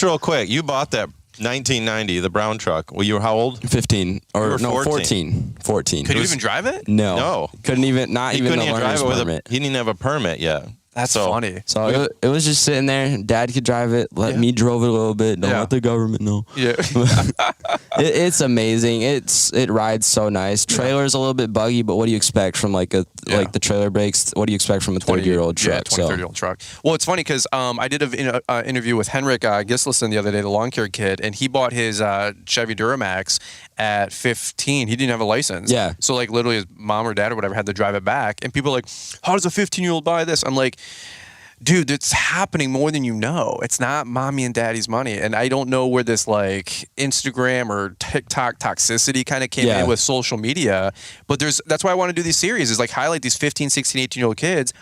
Real quick, you bought that 1990, the brown truck. Well, you were how old? 15 or no, 14. Could you even drive it? No. Couldn't even. Not even the learner's permit. He didn't have a permit yet. That's funny. So it was just sitting there. Dad could drive it. Let me drove it a little bit. Don't let the government know. Yeah. It's amazing. It rides so nice. Trailer's a little bit buggy, but what do you expect from like the trailer brakes? What do you expect from a 30-year-old truck? 30-year-old truck. Well, it's funny because I did an interview with Henrik Gislason the other day, the lawn care kid, and he bought his Chevy Duramax at 15. He didn't have a license. Yeah. So like literally his mom or dad or whatever had to drive it back. And people are like, how does a 15-year-old buy this? I'm like, dude, it's happening more than you know. It's not mommy and daddy's money. And I don't know where this like Instagram or TikTok toxicity kind of came in with social media. But that's why I want to do these series, is like highlight these 15, 16, 18-year-old kids.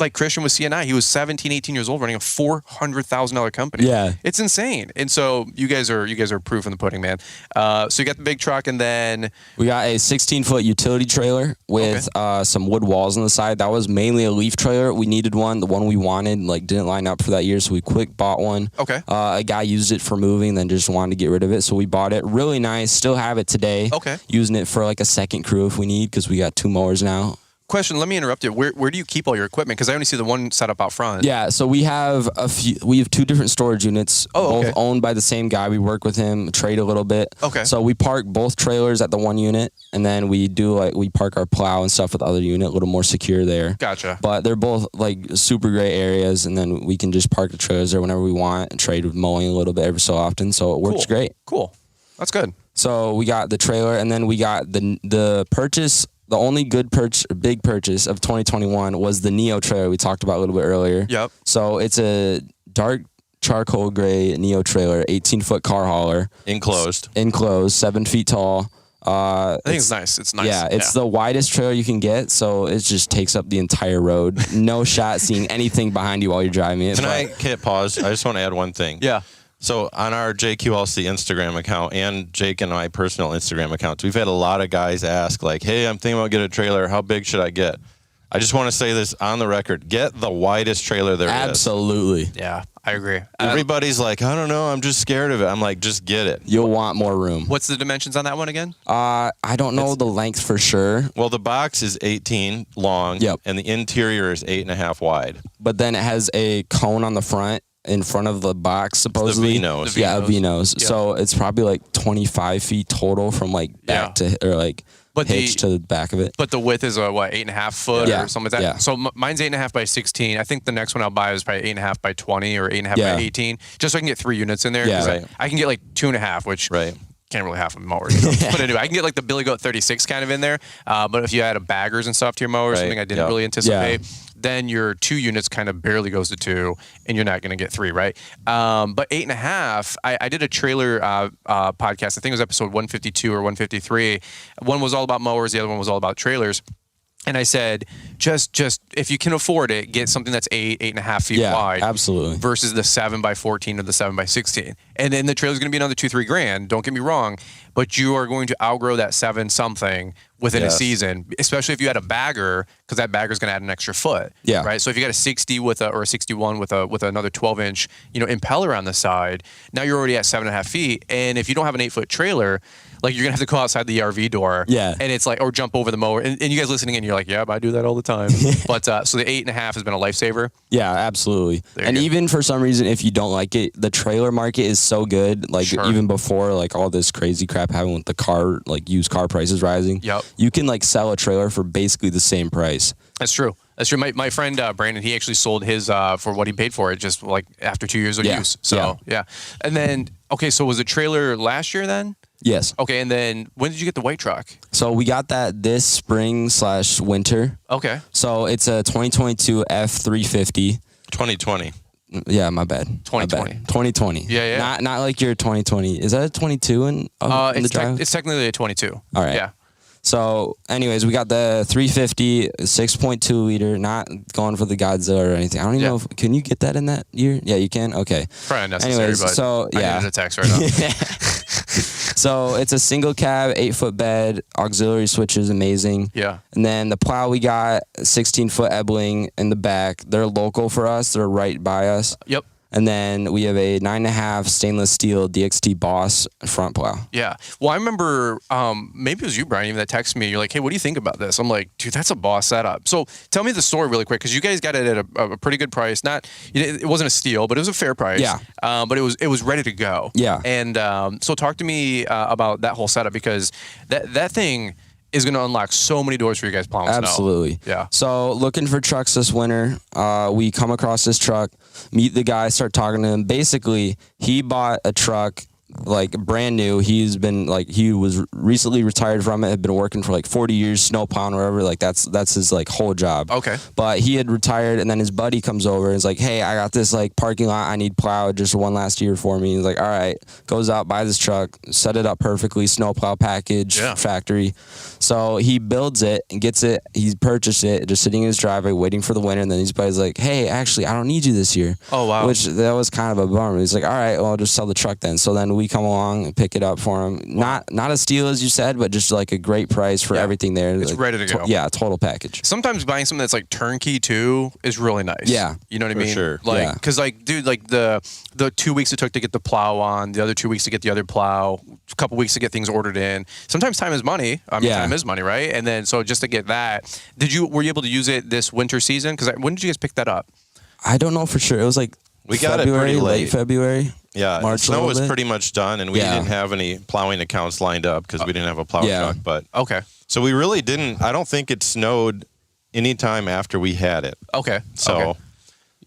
Like Christian with CNI, he was 17, 18 years old running a $400,000 company. Yeah. It's insane. And so you guys are proof in the pudding, man. So you got the big truck, and then we got a 16-foot utility trailer with some wood walls on the side. That was mainly a leaf trailer. We needed one. The one we wanted didn't line up for that year, so we quick bought one. Okay. A guy used it for moving, then just wanted to get rid of it, so we bought it. Really nice. Still have it today. Okay. Using it for like a second crew if we need, because we got 2 mowers now. Question, let me interrupt you. Where do you keep all your equipment? Because I only see the one setup out front. Yeah, so we have 2 different storage units, both owned by the same guy. We work with him, trade a little bit. Okay. So we park both trailers at the one unit, and then we park our plow and stuff at the other unit, a little more secure there. Gotcha. But they're both like super great areas, and then we can just park the trailers there whenever we want and trade with mowing a little bit every so often. So it works great. Cool. That's good. So we got the trailer, and then we got the purchase. The only big purchase of 2021 was the Neo trailer we talked about a little bit earlier. Yep. So it's a dark charcoal gray Neo trailer, 18-foot car hauler. Enclosed, 7 feet tall. I think it's nice. It's nice. Yeah, it's the widest trailer you can get, so it just takes up the entire road. No shot seeing anything behind you while you're driving it. Can I hit pause? I just want to add one thing. Yeah. So on our JQLC Instagram account and Jake and my personal Instagram accounts, we've had a lot of guys ask like, hey, I'm thinking about getting a trailer. How big should I get? I just want to say this on the record. Get the widest trailer there is. Absolutely. Yeah, I agree. Everybody's like, I don't know. I'm just scared of it. I'm like, just get it. You'll want more room. What's the dimensions on that one again? I don't know the length for sure. Well, the box is 18 long. Yep. And the interior is 8.5 wide. But then it has a cone on the front. In front of the box, supposedly. The V-nose. Yeah, a V-nose. Yep. So it's probably like 25 feet total from like back to, or like hitch to the back of it. But the width is 8.5 foot or something like that? Yeah. So mine's 8.5 by 16. I think the next one I'll buy is probably 8.5 by 20 or 8.5 by 18, just so I can get 3 units in there. Yeah. Right. I can get like 2.5, which can't really half a mower. You know? But anyway, I can get like the Billy Goat 36 kind of in there. But if you add a baggers and stuff to your mower, something I didn't really anticipate, then your 2 units kind of barely goes to 2, and you're not going to get 3, right? But 8.5, I did a trailer podcast. I think it was episode 152 or 153. One was all about mowers. The other one was all about trailers. And I said, just if you can afford it, get something that's 8.5 feet wide. Absolutely. Versus the 7x14 or the 7x16. And then the trailer's going to be another $2,000-3,000. Don't get me wrong, but you are going to outgrow that 7 something within a season, especially if you had a bagger, because that bagger is going to add an extra foot. Yeah. Right. So if you got a 60 or a 61 with another 12-inch, impeller on the side, now you're already at 7.5 feet. And if you don't have an 8-foot trailer, like you're gonna have to go outside the RV door, and it's like, or jump over the mower. And you guys listening in, you're like, yeah, I do that all the time. But so the 8.5 has been a lifesaver. Yeah, absolutely. And even for some reason, if you don't like it, the trailer market is so good. Like even before like all this crazy crap happened with the used car prices rising. Yep. You can like sell a trailer for basically the same price. That's true. That's true. My friend Brandon, he actually sold his for what he paid for it, just like after 2 years of use. So yeah. And then so was the trailer last year then? Yes. Okay, and then when did you get the white truck? So we got that this spring/winter. Okay. So it's a 2022 F350. 2020. Yeah, my bad. 2020. 2020. Yeah. Not like your 2020. Is that a 22 in the drive? It's technically a 22. All right. Yeah. So, anyways, we got the 350, 6.2 liter, not going for the Godzilla or anything. I don't even know can you get that in that year? Yeah, you can? Okay. Probably unnecessary, anyways, but so, yeah. I needed a text right now. So, it's a single cab, 8-foot bed, auxiliary switches, amazing. Yeah. And then the plow we got, 16-foot Ebling in the back. They're local for us. They're right by us. Yep. And then we have a 9.5 stainless steel DXT Boss front plow. Yeah. Well, I remember maybe it was you, Brian, even that texted me. You're like, hey, what do you think about this? I'm like, dude, that's a Boss setup. So tell me the story really quick, because you guys got it at a pretty good price. It wasn't a steal, but it was a fair price. Yeah. But it was ready to go. Yeah. And so talk to me about that whole setup, because that thing is going to unlock so many doors for you guys plowing snow. Absolutely. Yeah. So looking for trucks this winter, we come across this truck, meet the guy, start talking to him. Basically, he bought a truck like brand new. He was recently retired from it, had been working for like 40 years, snow plowing or whatever. Like that's his like whole job. Okay. But he had retired, and then his buddy comes over and is like, hey, I got this like parking lot I need plowed just one last year for me. He's like, all right, goes out, buys this truck, set it up perfectly, snow plow package, factory. So he builds it and gets it. He's purchased it, just sitting in his driveway waiting for the winter. And then his buddy's like, hey, actually, I don't need you this year. Oh, wow. Which that was kind of a bummer. He's like, all right, well, I'll just sell the truck then. So then we come along and pick it up for him. Wow. Not a steal, as you said, but just like a great price for everything there. It's like, ready to go. Total package. Sometimes buying something that's like turnkey too is really nice. Yeah. You know what I mean? Sure. Like, because like, dude, like the 2 weeks it took to get the plow on, the other 2 weeks to get the other plow, a couple weeks to get things ordered in. Sometimes time is money. I mean, time is money, right? And then so just to get that, were you able to use it this winter season? Because when did you guys pick that up? I don't know for sure. It was like we got February, it pretty late. Late February. Yeah, March snow was pretty much done, and we didn't have any plowing accounts lined up because we didn't have a plow truck. But okay, so we really didn't. I don't think it snowed any time after we had it. Okay, so.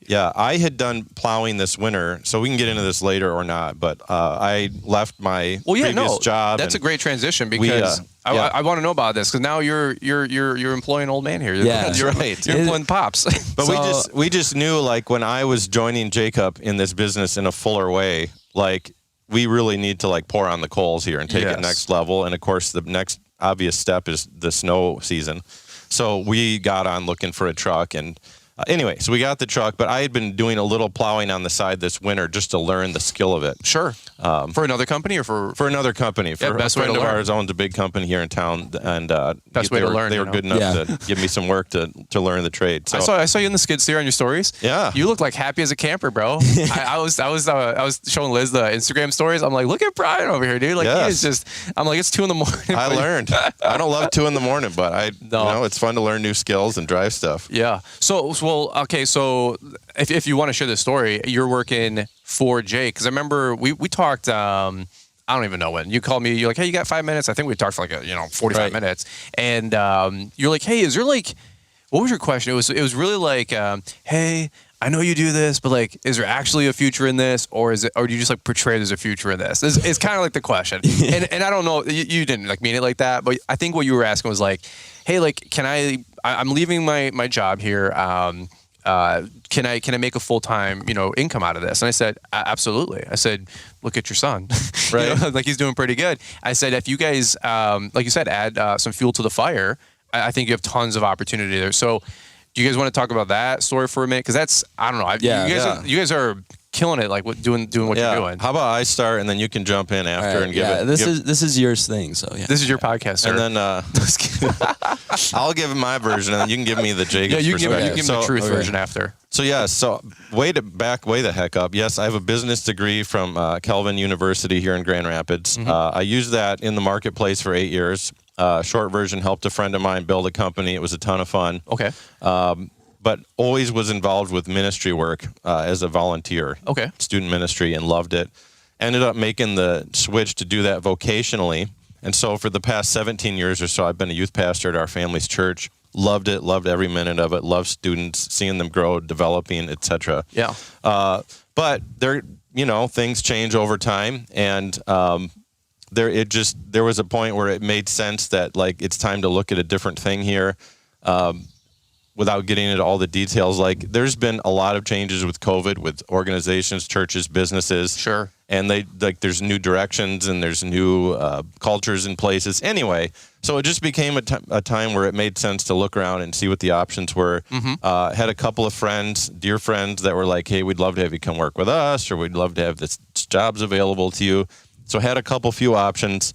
Yeah, I had done plowing this winter, so we can get into this later or not. But I left my previous job. That's a great transition because I want to know about this because now you're employing an old man here. You're right. You're employing pops. But we just knew, like, when I was joining Jacob in this business in a fuller way, like, we really need to like pour on the coals here and take it next level. And of course, the next obvious step is the snow season. So we got on looking for a truck and. Anyway, so we got the truck, but I had been doing a little plowing on the side this winter just to learn the skill of it. Sure. For another company or for another company. For a friend of ours owns a big company here in town, and best way to learn. They were good enough to give me some work to learn the trade. So I saw you in the skid steer on your stories. Yeah, you look like happy as a camper, bro. I was showing Liz the Instagram stories. I'm like, look at Brian over here, dude. Like he is just. I'm like, it's 2 a.m. I learned. I don't love 2 a.m, but you know, it's fun to learn new skills and drive stuff. Yeah. So if you want to share this story, you're working for Jake, because I remember we talked. I don't even know when you called me. You're like, hey, you got 5 minutes? I think we talked for like 45 minutes, and you're like, hey, is there like, what was your question? It was really like, hey, I know you do this, but like, is there actually a future in this, or do you just like portray there's a future in this? It's kind of like the question, and I don't know, you didn't like mean it like that, but I think what you were asking was like, hey, like, I'm leaving my job here. Can I make a full-time, income out of this? And I said, absolutely. I said, look at your son, right? Like he's doing pretty good. I said, if you guys, like you said, add some fuel to the fire, I think you have tons of opportunity there. So do you guys want to talk about that story for a minute? Because that's, I don't know. You guys are killing it, like doing what you're doing. How about I start and then you can jump in after and give it. This is your thing, so yeah. This is your podcast, sir. And then I'll give my version, and then you can give me the Jacob's perspective. You give me the truth version after. So way the heck up. Yes, I have a business degree from Kelvin University here in Grand Rapids. I used that in the marketplace for 8 years. Short version, helped a friend of mine build a company. It was a ton of fun. Okay. But always was involved with ministry work as a volunteer. Okay. Student ministry, and loved it. Ended up making the switch to do that vocationally. And so for the past 17 years or so, I've been a youth pastor at our family's church. Loved it, loved every minute of it, loved students, seeing them grow, developing, etc. Yeah. But things change over time, and there was a point where it made sense that like it's time to look at a different thing here. Without getting into all the details, like there's been a lot of changes with COVID, with organizations, churches, businesses. Sure. And there's new directions and there's new cultures in places. Anyway, so it just became a time where it made sense to look around and see what the options were. Had a couple of friends, dear friends, that were like, hey, we'd love to have you come work with us, or we'd love to have this jobs available to you. So had a few options.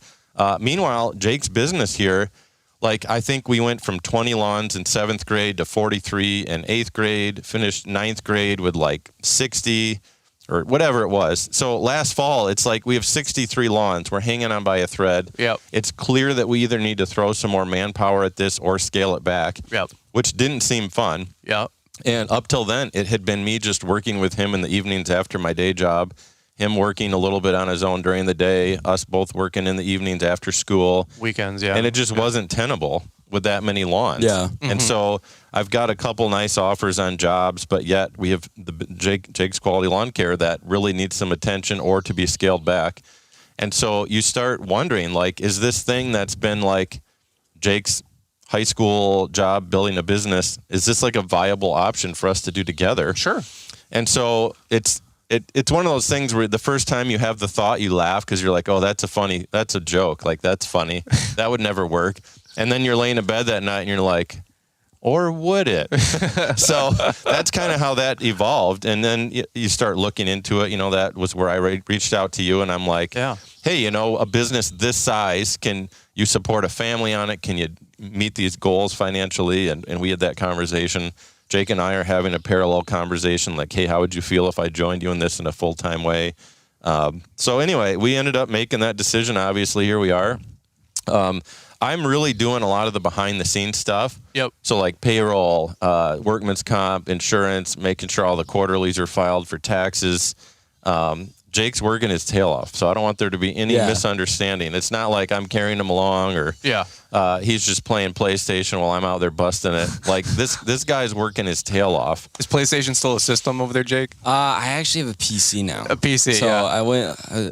Meanwhile, Jake's business here, like I think we went from 20 lawns in 7th grade to 43 in 8th grade, finished 9th grade with like 60 or whatever it was. So last fall, it's like we have 63 lawns. We're hanging on by a thread. Yep. It's clear that we either need to throw some more manpower at this or scale it back, Yep. which didn't seem fun. Yep. And up till then, it had been me just working with him in the evenings after my day job, him working a little bit on his own during the day, us both working in the evenings after school. Weekends, yeah. And it just wasn't tenable with that many lawns. Yeah. And so I've got a couple nice offers on jobs, but yet we have the Jake's Quality Lawn Care that really needs some attention or to be scaled back. And so you start wondering, like, is this thing that's been like Jake's high school job building a business, is this like a viable option for us to do together? Sure. And so it's one of those things where the first time you have the thought, you laugh because you're like, oh, that's a joke. Like, that's funny. That would never work. And then you're laying in bed that night and you're like, or would it? So that's kind of how that evolved. And then you start looking into it. That was where I reached out to you, and I'm like, hey, a business this size, can you support a family on it? Can you meet these goals financially? And we had that conversation. Jake and I are having a parallel conversation, like, hey, how would you feel if I joined you in this in a full-time way? So anyway, we ended up making that decision. Obviously, here we are. I'm really doing a lot of the behind-the-scenes stuff. Yep. So like payroll, workman's comp, insurance, making sure all the quarterlies are filed for taxes. Jake's working his tail off, so I don't want there to be any misunderstanding. It's not like I'm carrying him along or he's just playing PlayStation while I'm out there busting it. Like this guy's working his tail off. Is PlayStation still a system over there, Jake? I actually have a PC now. A PC, so I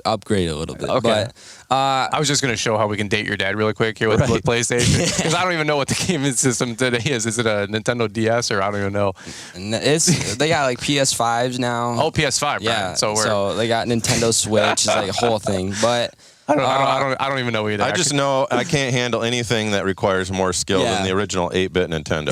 upgraded a little bit. Okay. But I was just going to show how we can date your dad really quick here with PlayStation. Because I don't even know what the gaming system today is. Is it a Nintendo DS or I don't even know? They got like PS5s now. Oh, PS5, yeah. Right. So they got Nintendo Switch, is like a whole thing. But I don't even know either. I just know I can't handle anything that requires more skill than the original 8-bit Nintendo.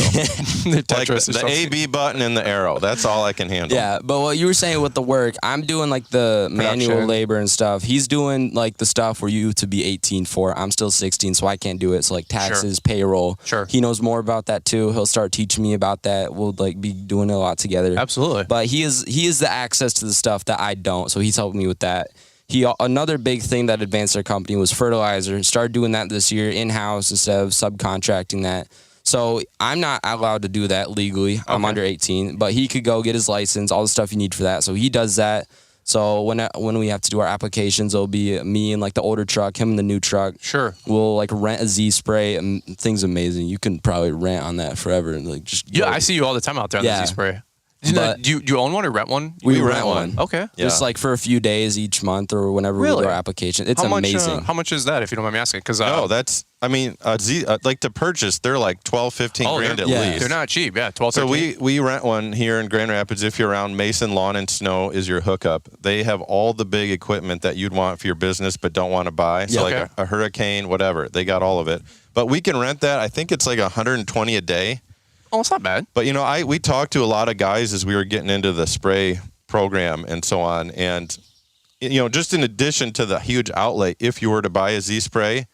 Like the A-B button and the arrow. That's all I can handle. Yeah, but what you were saying with the work, I'm doing like the manual labor and stuff. He's doing like the stuff for you to be 18 for. I'm still 16, so I can't do it. So like taxes, payroll. Sure. He knows more about that too. He'll start teaching me about that. We'll like be doing it a lot together. Absolutely. But he is the access to the stuff that I don't. So he's helping me with that. Another big thing that advanced our company was fertilizer. Started doing that this year in-house instead of subcontracting that. So I'm not allowed to do that legally. Okay. I'm under 18, but he could go get his license, all the stuff you need for that. So he does that. So when we have to do our applications, it'll be me and like the older truck, him in the new truck. Sure. We'll like rent a Z spray, and thing's amazing. You can probably rent on that forever and like just I see you all the time out there on the Z spray. Do you own one or rent one? We rent one. Okay. Just like for a few days each month or whenever we do our application. It's amazing. How much is that, if you don't mind me asking? Because like to purchase, they're like 12, 15 grand at least. They're not cheap. Yeah, 12, 13. So we rent one here in Grand Rapids. If you're around, Mason Lawn and Snow is your hookup. They have all the big equipment that you'd want for your business but don't want to buy. So like a hurricane, whatever. They got all of it. But we can rent that. I think it's like $120 a day. Oh, it's not bad. But, we talked to a lot of guys as we were getting into the spray program and so on. And, just in addition to the huge outlay, if you were to buy a Z-Spray,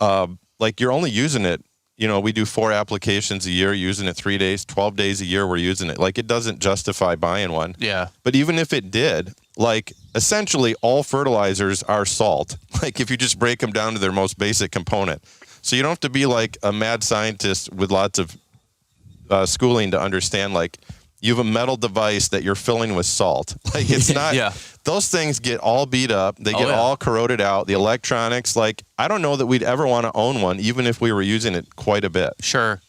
you're only using it. We do 4 applications a year, using it 3 days, 12 days a year, we're using it. It doesn't justify buying one. Yeah. But even if it did, essentially all fertilizers are salt. If you just break them down to their most basic component. So you don't have to be a mad scientist with lots of schooling to understand, you have a metal device that you're filling with salt. It's not, those things get all beat up. They get all corroded out. The electronics, I don't know that we'd ever want to own one, even if we were using it quite a bit. Sure.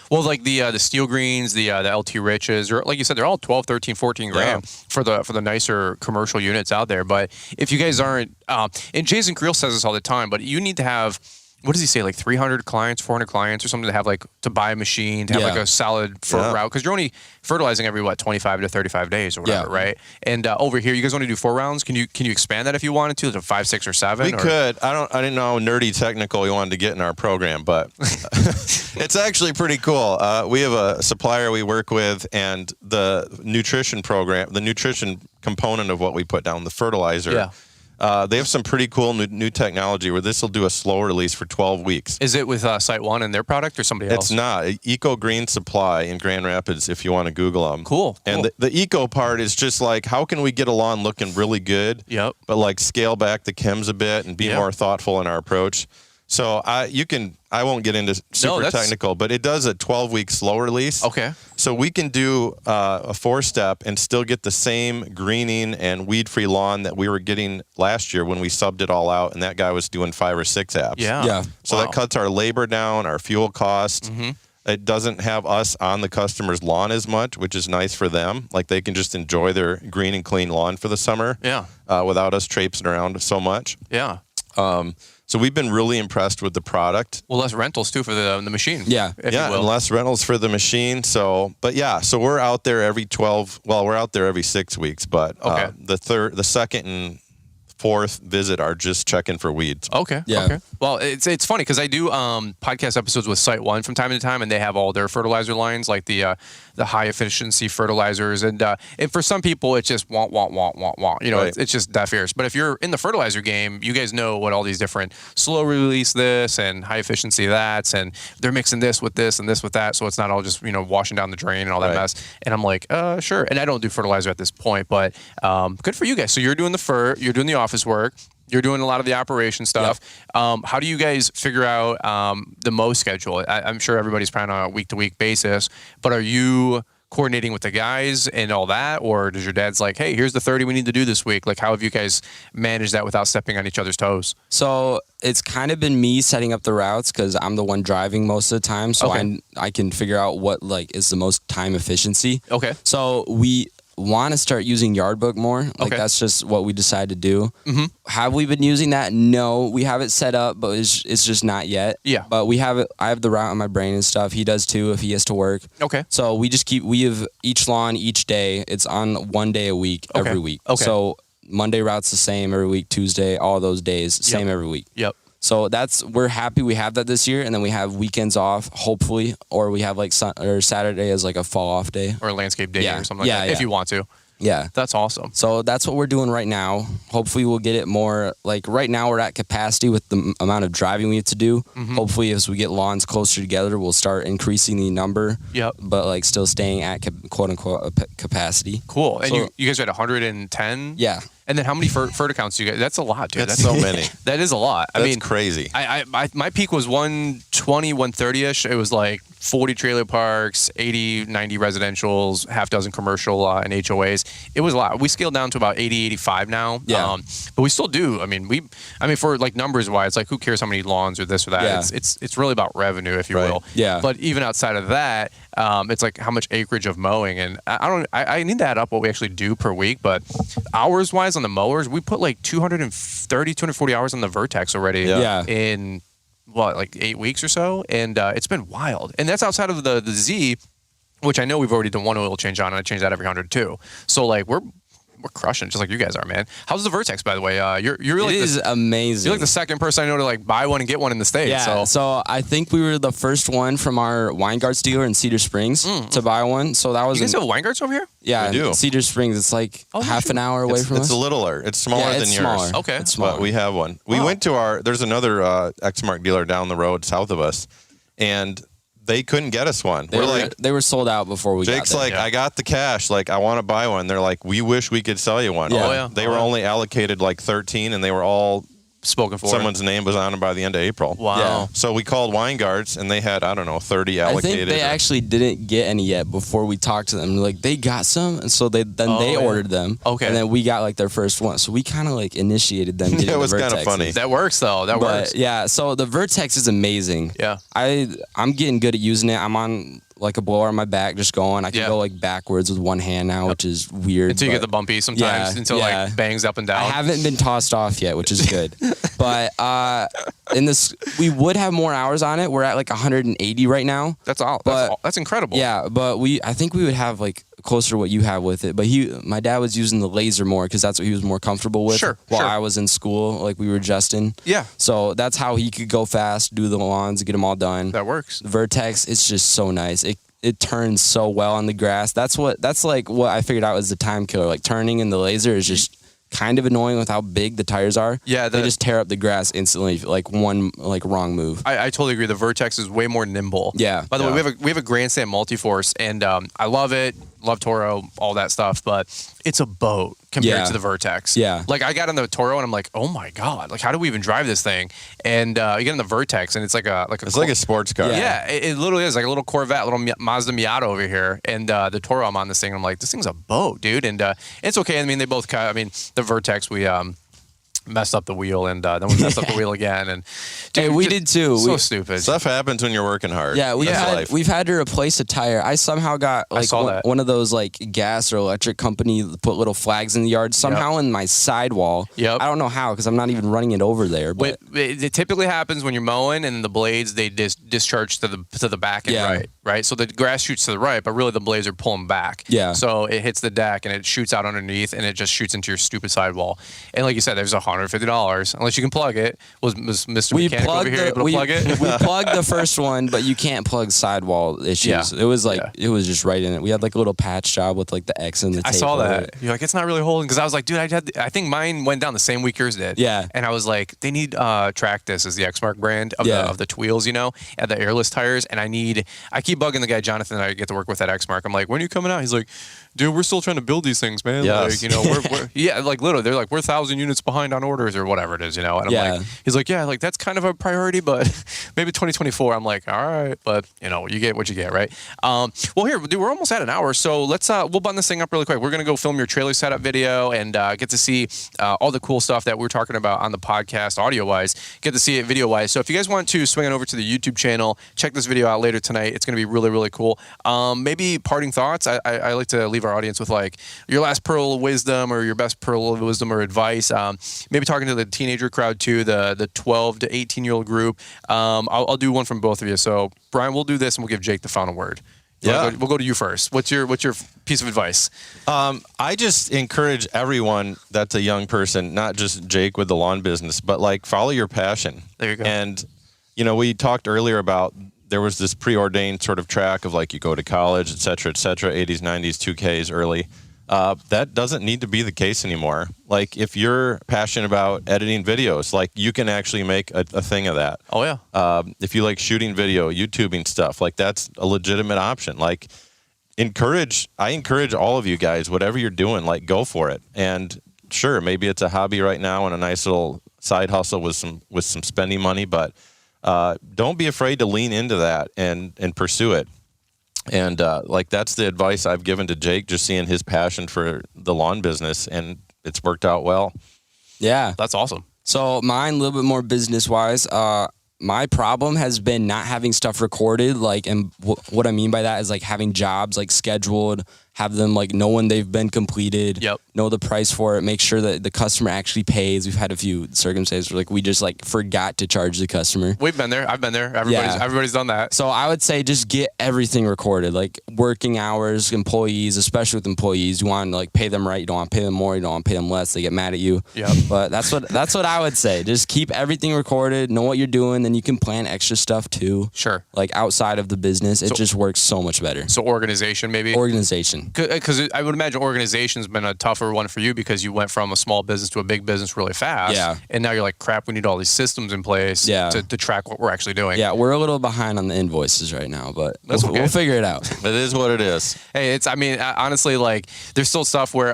Well, the Steel Greens, the LT Riches, or like you said, they're all 12, 13, 14 grand for the nicer commercial units out there. But if you guys aren't, and Jason Creel says this all the time, but you need to have, what does he say, 300 clients, 400 clients or something to have to buy a machine, to have a solid route? Because you're only fertilizing every, 25 to 35 days or whatever, right? And over here, you guys only do 4 rounds. Can you expand that if you wanted to 5, 6, or 7? We could. I didn't know how nerdy technical you wanted to get in our program, but it's actually pretty cool. We have a supplier we work with, and the nutrition program, the nutrition component of what we put down, the fertilizer. Yeah. They have some pretty cool new technology where this will do a slow release for 12 weeks. Is it with Site One and their product or somebody else? It's not. Eco Green Supply in Grand Rapids, if you want to Google them. Cool. And the eco part is just how can we get a lawn looking really good, but scale back the chems a bit and be more thoughtful in our approach. So I won't get into super technical, but it does a 12-week slow release. Okay. So we can do a 4-step and still get the same greening and weed-free lawn that we were getting last year when we subbed it all out, and that guy was doing 5 or 6 apps. Yeah. So that cuts our labor down, our fuel cost. Mm-hmm. It doesn't have us on the customer's lawn as much, which is nice for them. They can just enjoy their green and clean lawn for the summer. Yeah. Without us traipsing around so much. Yeah. So we've been really impressed with the product. Well, less rentals too for the machine. Yeah. And less rentals for the machine. So we're out there every 12. Well, we're out there every 6 weeks, but the second and fourth visit are just checking for weeds. Okay. Yeah. Okay. Well, it's funny because I do podcast episodes with Site One from time to time, and they have all their fertilizer lines, like the high efficiency fertilizers, and for some people it's just want. It's just deaf ears. But if you're in the fertilizer game, you guys know what all these different slow release this and high efficiency that's, and they're mixing this with this and this with that, so it's not all just washing down the drain and all that mess. And I'm like, sure. And I don't do fertilizer at this point, but good for you guys. So you're doing you're doing the office work. You're doing a lot of the operation stuff. Yep. How do you guys figure out the mow schedule? I'm sure everybody's planning on a week-to-week basis, but are you coordinating with the guys and all that, or does your dad's hey, here's the 30 we need to do this week? How have you guys managed that without stepping on each other's toes? So it's kind of been me setting up the routes because I'm the one driving most of the time, so I can figure out what is the most time efficiency. Okay. So we want to start using Yardbook more. That's just what we decided to do. Mm-hmm. Have we been using that? No, we have it set up, but it's just not yet. Yeah. But we have it. I have the route on my brain and stuff. He does too if he has to work. Okay. So we have each lawn each day. It's on 1 day a week every week. Okay. So Monday route's the same every week. Tuesday, all those days, same every week. Yep. So we're happy we have that this year, and then we have weekends off, hopefully, or we have Saturday as a fall off day. Or a landscape day or something like that, if you want to. Yeah. That's awesome. So that's what we're doing right now. Hopefully we'll get it more, right now we're at capacity with the amount of driving we have to do. Mm-hmm. Hopefully as we get lawns closer together, we'll start increasing the number. Yep. But still staying at quote unquote capacity. Cool. And you guys are at 110? Yeah. And then how many fert accounts do you guys? That's a lot, dude. That's so many. That is a lot. That's crazy. My peak was 120, 130-ish. It was 40 trailer parks, 80, 90 residentials, half dozen commercial and HOAs. It was a lot. We scaled down to about 80, 85 now. Yeah. But we still do. For numbers wise, who cares how many lawns or this or that? Yeah. It's really about revenue, if you will. Yeah. But even outside of that, it's how much acreage of mowing, and I need to add up what we actually do per week, but hours wise on the mowers, we put 240 hours on the Vertex already. Yeah. In 8 weeks or so, and it's been wild. And that's outside of the Z, which I know we've already done one oil change on, and I change that every 100 too. So we're crushing it, just like you guys are, man. How's the Vertex, by the way? You're really it is amazing. You're like the second person I know to like buy one and get one in the States. Yeah, so I think we were the first one from our wine guards dealer in Cedar Springs to buy one. So that was. You guys have wine guards over here? Yeah, we do. Cedar Springs. It's like half an hour away from us. It's littler. It's smaller than yours. Smaller. Okay, it's smaller. But we have one. We went to there's another Exmark dealer down the road south of us, and they couldn't get us one. They were sold out before we Jake's got there. like, I got the cash. Like, I want to buy one. They're like, we wish we could sell you one. Yeah. Oh, yeah. They were only allocated like 13, and they were all spoken for. Someone's name was on them by the end of April. Wow. Yeah. So we called Wine Guards, and they had, I don't know, 30 allocated. I think they actually didn't get any yet before we talked to them. Like, they got some, and so they ordered them. Okay. And then we got like their first one. So we kind of like initiated them getting it was kind of funny. That works though. That works. Yeah. So the Vertex is amazing. Yeah. I'm getting good at using it. I'm on like a blower on my back, just going. I can go like backwards with one hand now, which is weird. Until you get the bumpy sometimes, until like bangs up and down. I haven't been tossed off yet, which is good. But in this, we would have more hours on it. We're at like 180 right now. That's all. That's incredible. Yeah, but I think we would have like closer to what you have with it. But my dad was using the laser more because that's what he was more comfortable with. While I was in school, like we were adjusting. Yeah. So that's how he could go fast, do the lawns, get them all done. That works. The Vertex, it's just so nice. It turns so well on the grass. That's like what I figured out was the time killer. Like turning in the laser is just kind of annoying with how big the tires are. Yeah, they just tear up the grass instantly. Like one wrong move. I totally agree. The Vertex is way more nimble. Yeah. By the way, we have a Grandstand multi-force, and I love it. Love Toro, all that stuff, but it's a boat compared to the Vertex. Yeah. Like I got on the Toro and I'm like, oh my god, like how do we even drive this thing? And you get in the Vertex and it's like a sports car. Yeah, it literally is like a little Corvette, little Mazda Miata over here, and the Toro I'm on this thing. And I'm like, this thing's a boat, dude, and it's okay. I mean, they both. I mean, the Vertex we messed up the wheel, and then we messed up the wheel again, and dude, we did too. So stupid. Stuff happens when you're working hard. Yeah, we've had to replace a tire. I somehow got like one of those like gas or electric company put little flags in the yard somehow in my sidewall. Yep. I don't know how because I'm not even running it over there. But it typically happens when you're mowing and the blades they discharge to the back and right. So the grass shoots to the right, but really the blades are pulling back. Yeah. So it hits the deck and it shoots out underneath and it just shoots into your stupid sidewall. And like you said, there's $150 unless you can plug it. Was Mr. Mechanic over here able to plug it? We plugged the first one, but you can't plug sidewall issues. Yeah. It was like it was just right in it. We had like a little patch job with like the X and the tape. I saw that. You're like, it's not really holding because I was like, dude, I think mine went down the same week yours did. Yeah. And I was like, they need Tractus is the Exmark brand of the Tweels, and the airless tires. And I keep bugging the guy Jonathan that I get to work with at Exmark. I'm like, when are you coming out? He's like, dude, we're still trying to build these things, man. Yes. Like, we're like literally, they're like, we're 1,000 units behind on orders or whatever it is, And I'm like, he's like, yeah, like that's kind of a priority, but maybe 2024. I'm like, all right, but you get what you get, right? Well, here, dude, we're almost at an hour, so let's we'll button this thing up really quick. We're gonna go film your trailer setup video and get to see all the cool stuff that we're talking about on the podcast, audio wise. Get to see it video wise. So if you guys want to swing on over to the YouTube channel, check this video out later tonight. It's gonna be really, really cool. Maybe parting thoughts. I like to leave our audience with like your last pearl of wisdom or your best pearl of wisdom or advice. Maybe talking to the teenager crowd too, the 12 to 18-year-old group. I'll do one from both of you. So Brian, we'll do this and we'll give Jake the final word. We'll go to you first. What's your piece of advice? I just encourage everyone that's a young person, not just Jake with the lawn business, but like follow your passion. There you go. And we talked earlier about there was this preordained sort of track of like you go to college, et cetera, 80s, 90s, 2Ks early. That doesn't need to be the case anymore. Like if you're passionate about editing videos, like you can actually make a thing of that. Oh yeah. If you like shooting video, YouTubing stuff, like that's a legitimate option. Like I encourage all of you guys, whatever you're doing, like go for it. And sure, maybe it's a hobby right now and a nice little side hustle with some spending money, but don't be afraid to lean into that and pursue it. And like that's the advice I've given to Jake, just seeing his passion for the lawn business, and it's worked out well. Yeah, that's awesome. So mine, a little bit more business wise. My problem has been not having stuff recorded. Like, and what I mean by that is like having jobs like scheduled, have them like know when they've been completed, know the price for it, make sure that the customer actually pays. We've had a few circumstances where like we just like forgot to charge the customer. We've been there. I've been there. Everybody's done that. So I would say just get everything recorded, like working hours, employees, especially with employees. You want to like pay them right. You don't want to pay them more. You don't want to pay them less. They get mad at you. But that's what I would say. Just keep everything recorded. Know what you're doing. Then you can plan extra stuff too. Sure. Like outside of the business, it just works so much better. So organization, maybe. Organization. Because I would imagine organization's been a tougher one for you because you went from a small business to a big business really fast. Yeah. And now you're like, crap, we need all these systems in place to track what we're actually doing. Yeah, we're a little behind on the invoices right now, but we'll figure it out. It is what it is. Hey, honestly, like, there's still stuff where,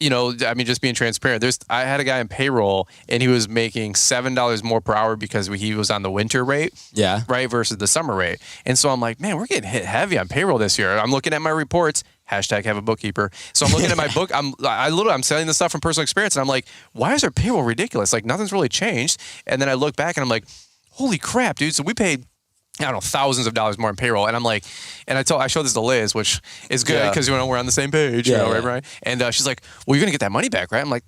just being transparent. I had a guy in payroll and he was making $7 more per hour because he was on the winter rate. Yeah. Right. Versus the summer rate. And so I'm like, man, we're getting hit heavy on payroll this year. I'm looking at my reports. #have a bookkeeper. So I'm looking at my book. I'm selling this stuff from personal experience. And I'm like, why is our payroll ridiculous? Like nothing's really changed. And then I look back and I'm like, holy crap, dude. So we paid, I don't know, thousands of dollars more in payroll. And I'm like, I showed this to Liz, which is good because we're on the same page, right? And she's like, well, you're going to get that money back, right? I'm like,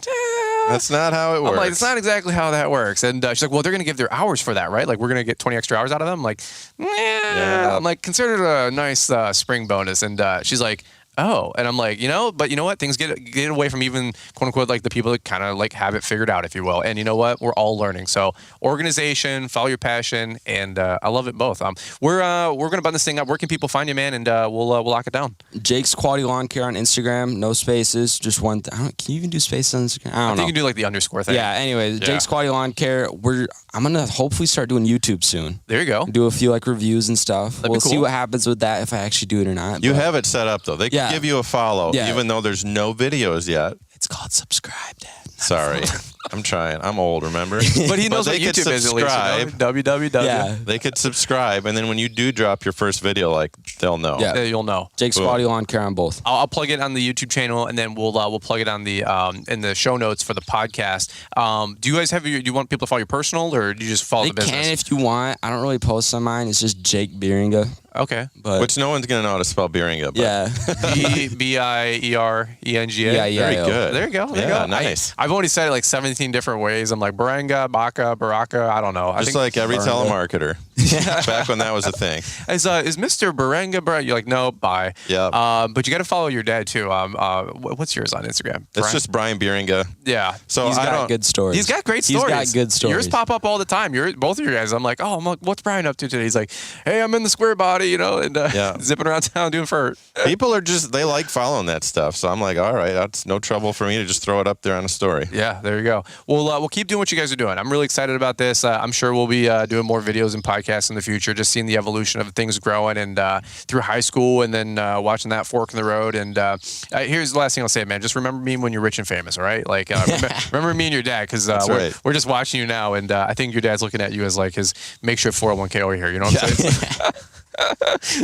that's not how it works. I'm like, it's not exactly how that works. And she's like, well, they're going to give their hours for that, right? Like, we're going to get 20 extra hours out of them. I'm like, I'm like, consider it a nice spring bonus. And she's like, oh, and I'm like, but you know what? Things get away from even quote unquote like the people that kind of like have it figured out, if you will. And you know what? We're all learning. So organization, follow your passion, and I love it both. We're gonna button this thing up. Where can people find you, man? And we'll lock it down. Jake's Quality Lawn Care on Instagram. No spaces, just one. Can you even do spaces on Instagram? I think you can do like the underscore thing. Yeah. Anyways, Jake's Quality Lawn Care. I'm gonna hopefully start doing YouTube soon. There you go. Do a few like reviews and stuff. That'd be cool. See what happens with that if I actually do it or not. You have it set up though. They can give you a follow, even though there's no videos yet. It's called subscribe, Dad. Sorry. I'm trying. I'm old, remember? But he knows what YouTube is at least. www. Yeah. They could subscribe, and then when you do drop your first video, like they'll know. Yeah, you'll know. Jake's Quality Lawn Care on both. I'll plug it on the YouTube channel, and then we'll plug it on the in the show notes for the podcast. Do you guys do you want people to follow your personal, or do you just follow the business? They can if you want. I don't really post on mine. It's just Jake Bierenga. Okay. Which no one's going to know how to spell Bierenga. But. Yeah. Bierenga. Yeah. Very good. There you go. Nice. I've only said it like 17 different ways. I'm like Bierenga, Baka, Baraka. I don't know. Just like every telemarketer. Back when that was a thing. Is Mr. Bierenga? You're like, no, bye. Yeah. But you got to follow your dad too. What's yours on Instagram? It's just Brian Bierenga. Yeah. So he's got good stories. He's got great stories. He's got good stories. Yours pop up all the time. Both of you guys. I'm like, what's Brian up to today? He's like, hey, I'm in the square body, and zipping around town doing fur. People are they like following that stuff. So I'm like, all right, that's no trouble for me to just throw it up there on a story. Yeah, there you go. We'll keep doing what you guys are doing. I'm really excited about this. I'm sure we'll be doing more videos and podcasts in the future, just seeing the evolution of things growing and through high school and then watching that fork in the road. And here's the last thing I'll say, man. Just remember me when you're rich and famous, all right? Like, remember me and your dad, because we're just watching you now, and I think your dad's looking at you as like his makeshift 401k over here. You know what I'm saying?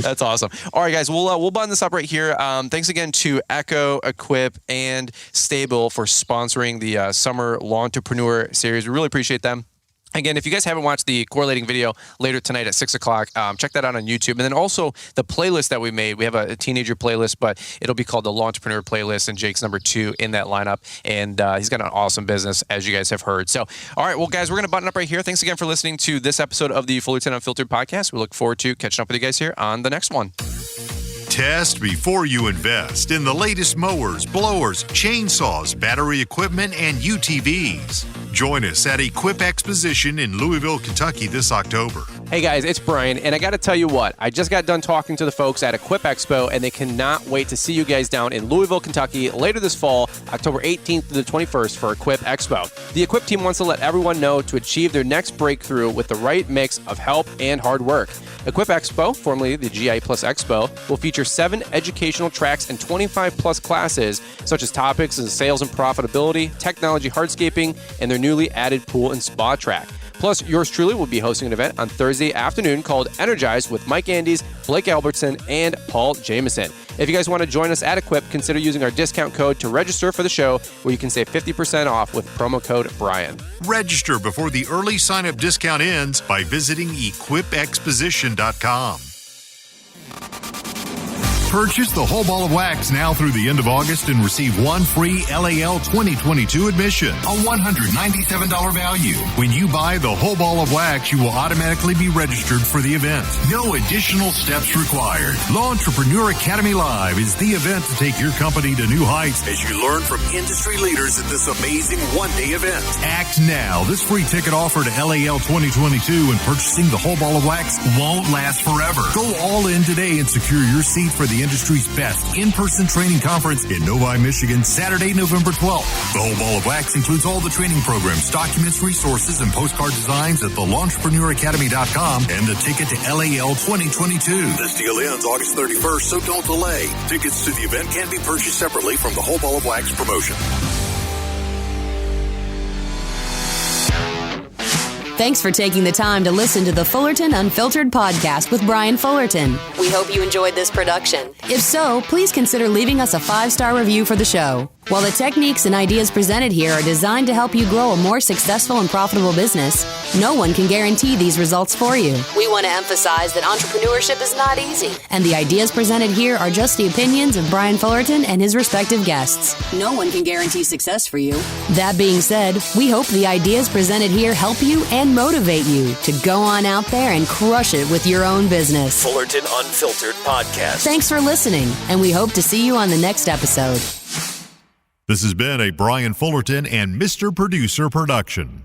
That's awesome. All right, guys, we'll button this up right here. Thanks again to Echo, Equip, and Stable for sponsoring the Summer Lawntrepreneur Series. We really appreciate them. Again, if you guys haven't watched the correlating video later tonight at 6 o'clock, check that out on YouTube. And then also the playlist that we made. We have a teenager playlist, but it'll be called the Lawntrepreneur Playlist, and Jake's number 2 in that lineup. And he's got an awesome business, as you guys have heard. So, all right, well, guys, we're going to button up right here. Thanks again for listening to this episode of the Fullerton Unfiltered podcast. We look forward to catching up with you guys here on the next one. Test before you invest in the latest mowers, blowers, chainsaws, battery equipment, and UTVs. Join us at Equip Exposition in Louisville, Kentucky this October. Hey guys, it's Brian, and I got to tell you what, I just got done talking to the folks at Equip Expo, and they cannot wait to see you guys down in Louisville, Kentucky later this fall, October 18th to the 21st for Equip Expo. The Equip team wants to let everyone know to achieve their next breakthrough with the right mix of help and hard work. Equip Expo, formerly the GI Plus Expo, will feature 7 educational tracks and 25 plus classes, such as topics in sales and profitability, technology hardscaping, and their newly added pool and spa track. Plus, yours truly will be hosting an event on Thursday afternoon called Energize with Mike Andes, Blake Albertson, and Paul Jameson. If you guys want to join us at Equip, consider using our discount code to register for the show, where you can save 50% off with promo code Brian. Register before the early sign-up discount ends by visiting equipexposition.com. Purchase the whole ball of wax now through the end of August and receive one free LAL 2022 admission, a $197 value. When you buy the whole ball of wax, you will automatically be registered for the event. No additional steps required. Law Entrepreneur Academy Live is the event to take your company to new heights as you learn from industry leaders at this amazing one-day event. Act now. This free ticket offer to LAL 2022 and purchasing the whole ball of wax won't last forever. Go all in today and secure your seat for the industry's best in-person training conference in Novi, Michigan, Saturday, November 12th. The whole ball of wax includes all the training programs, documents, resources, and postcard designs at thelaunchpreneuracademy.com and the ticket to LAL 2022. This deal ends August 31st, so don't delay. Tickets to the event can be purchased separately from the whole ball of wax promotion. Thanks for taking the time to listen to the Fullerton Unfiltered podcast with Brian Fullerton. We hope you enjoyed this production. If so, please consider leaving us a 5-star review for the show. While the techniques and ideas presented here are designed to help you grow a more successful and profitable business, no one can guarantee these results for you. We want to emphasize that entrepreneurship is not easy, and the ideas presented here are just the opinions of Brian Fullerton and his respective guests. No one can guarantee success for you. That being said, we hope the ideas presented here help you and motivate you to go on out there and crush it with your own business. Fullerton Unfiltered Podcast. Thanks for listening, and we hope to see you on the next episode. This has been a Brian Fullerton and Mr. Producer production.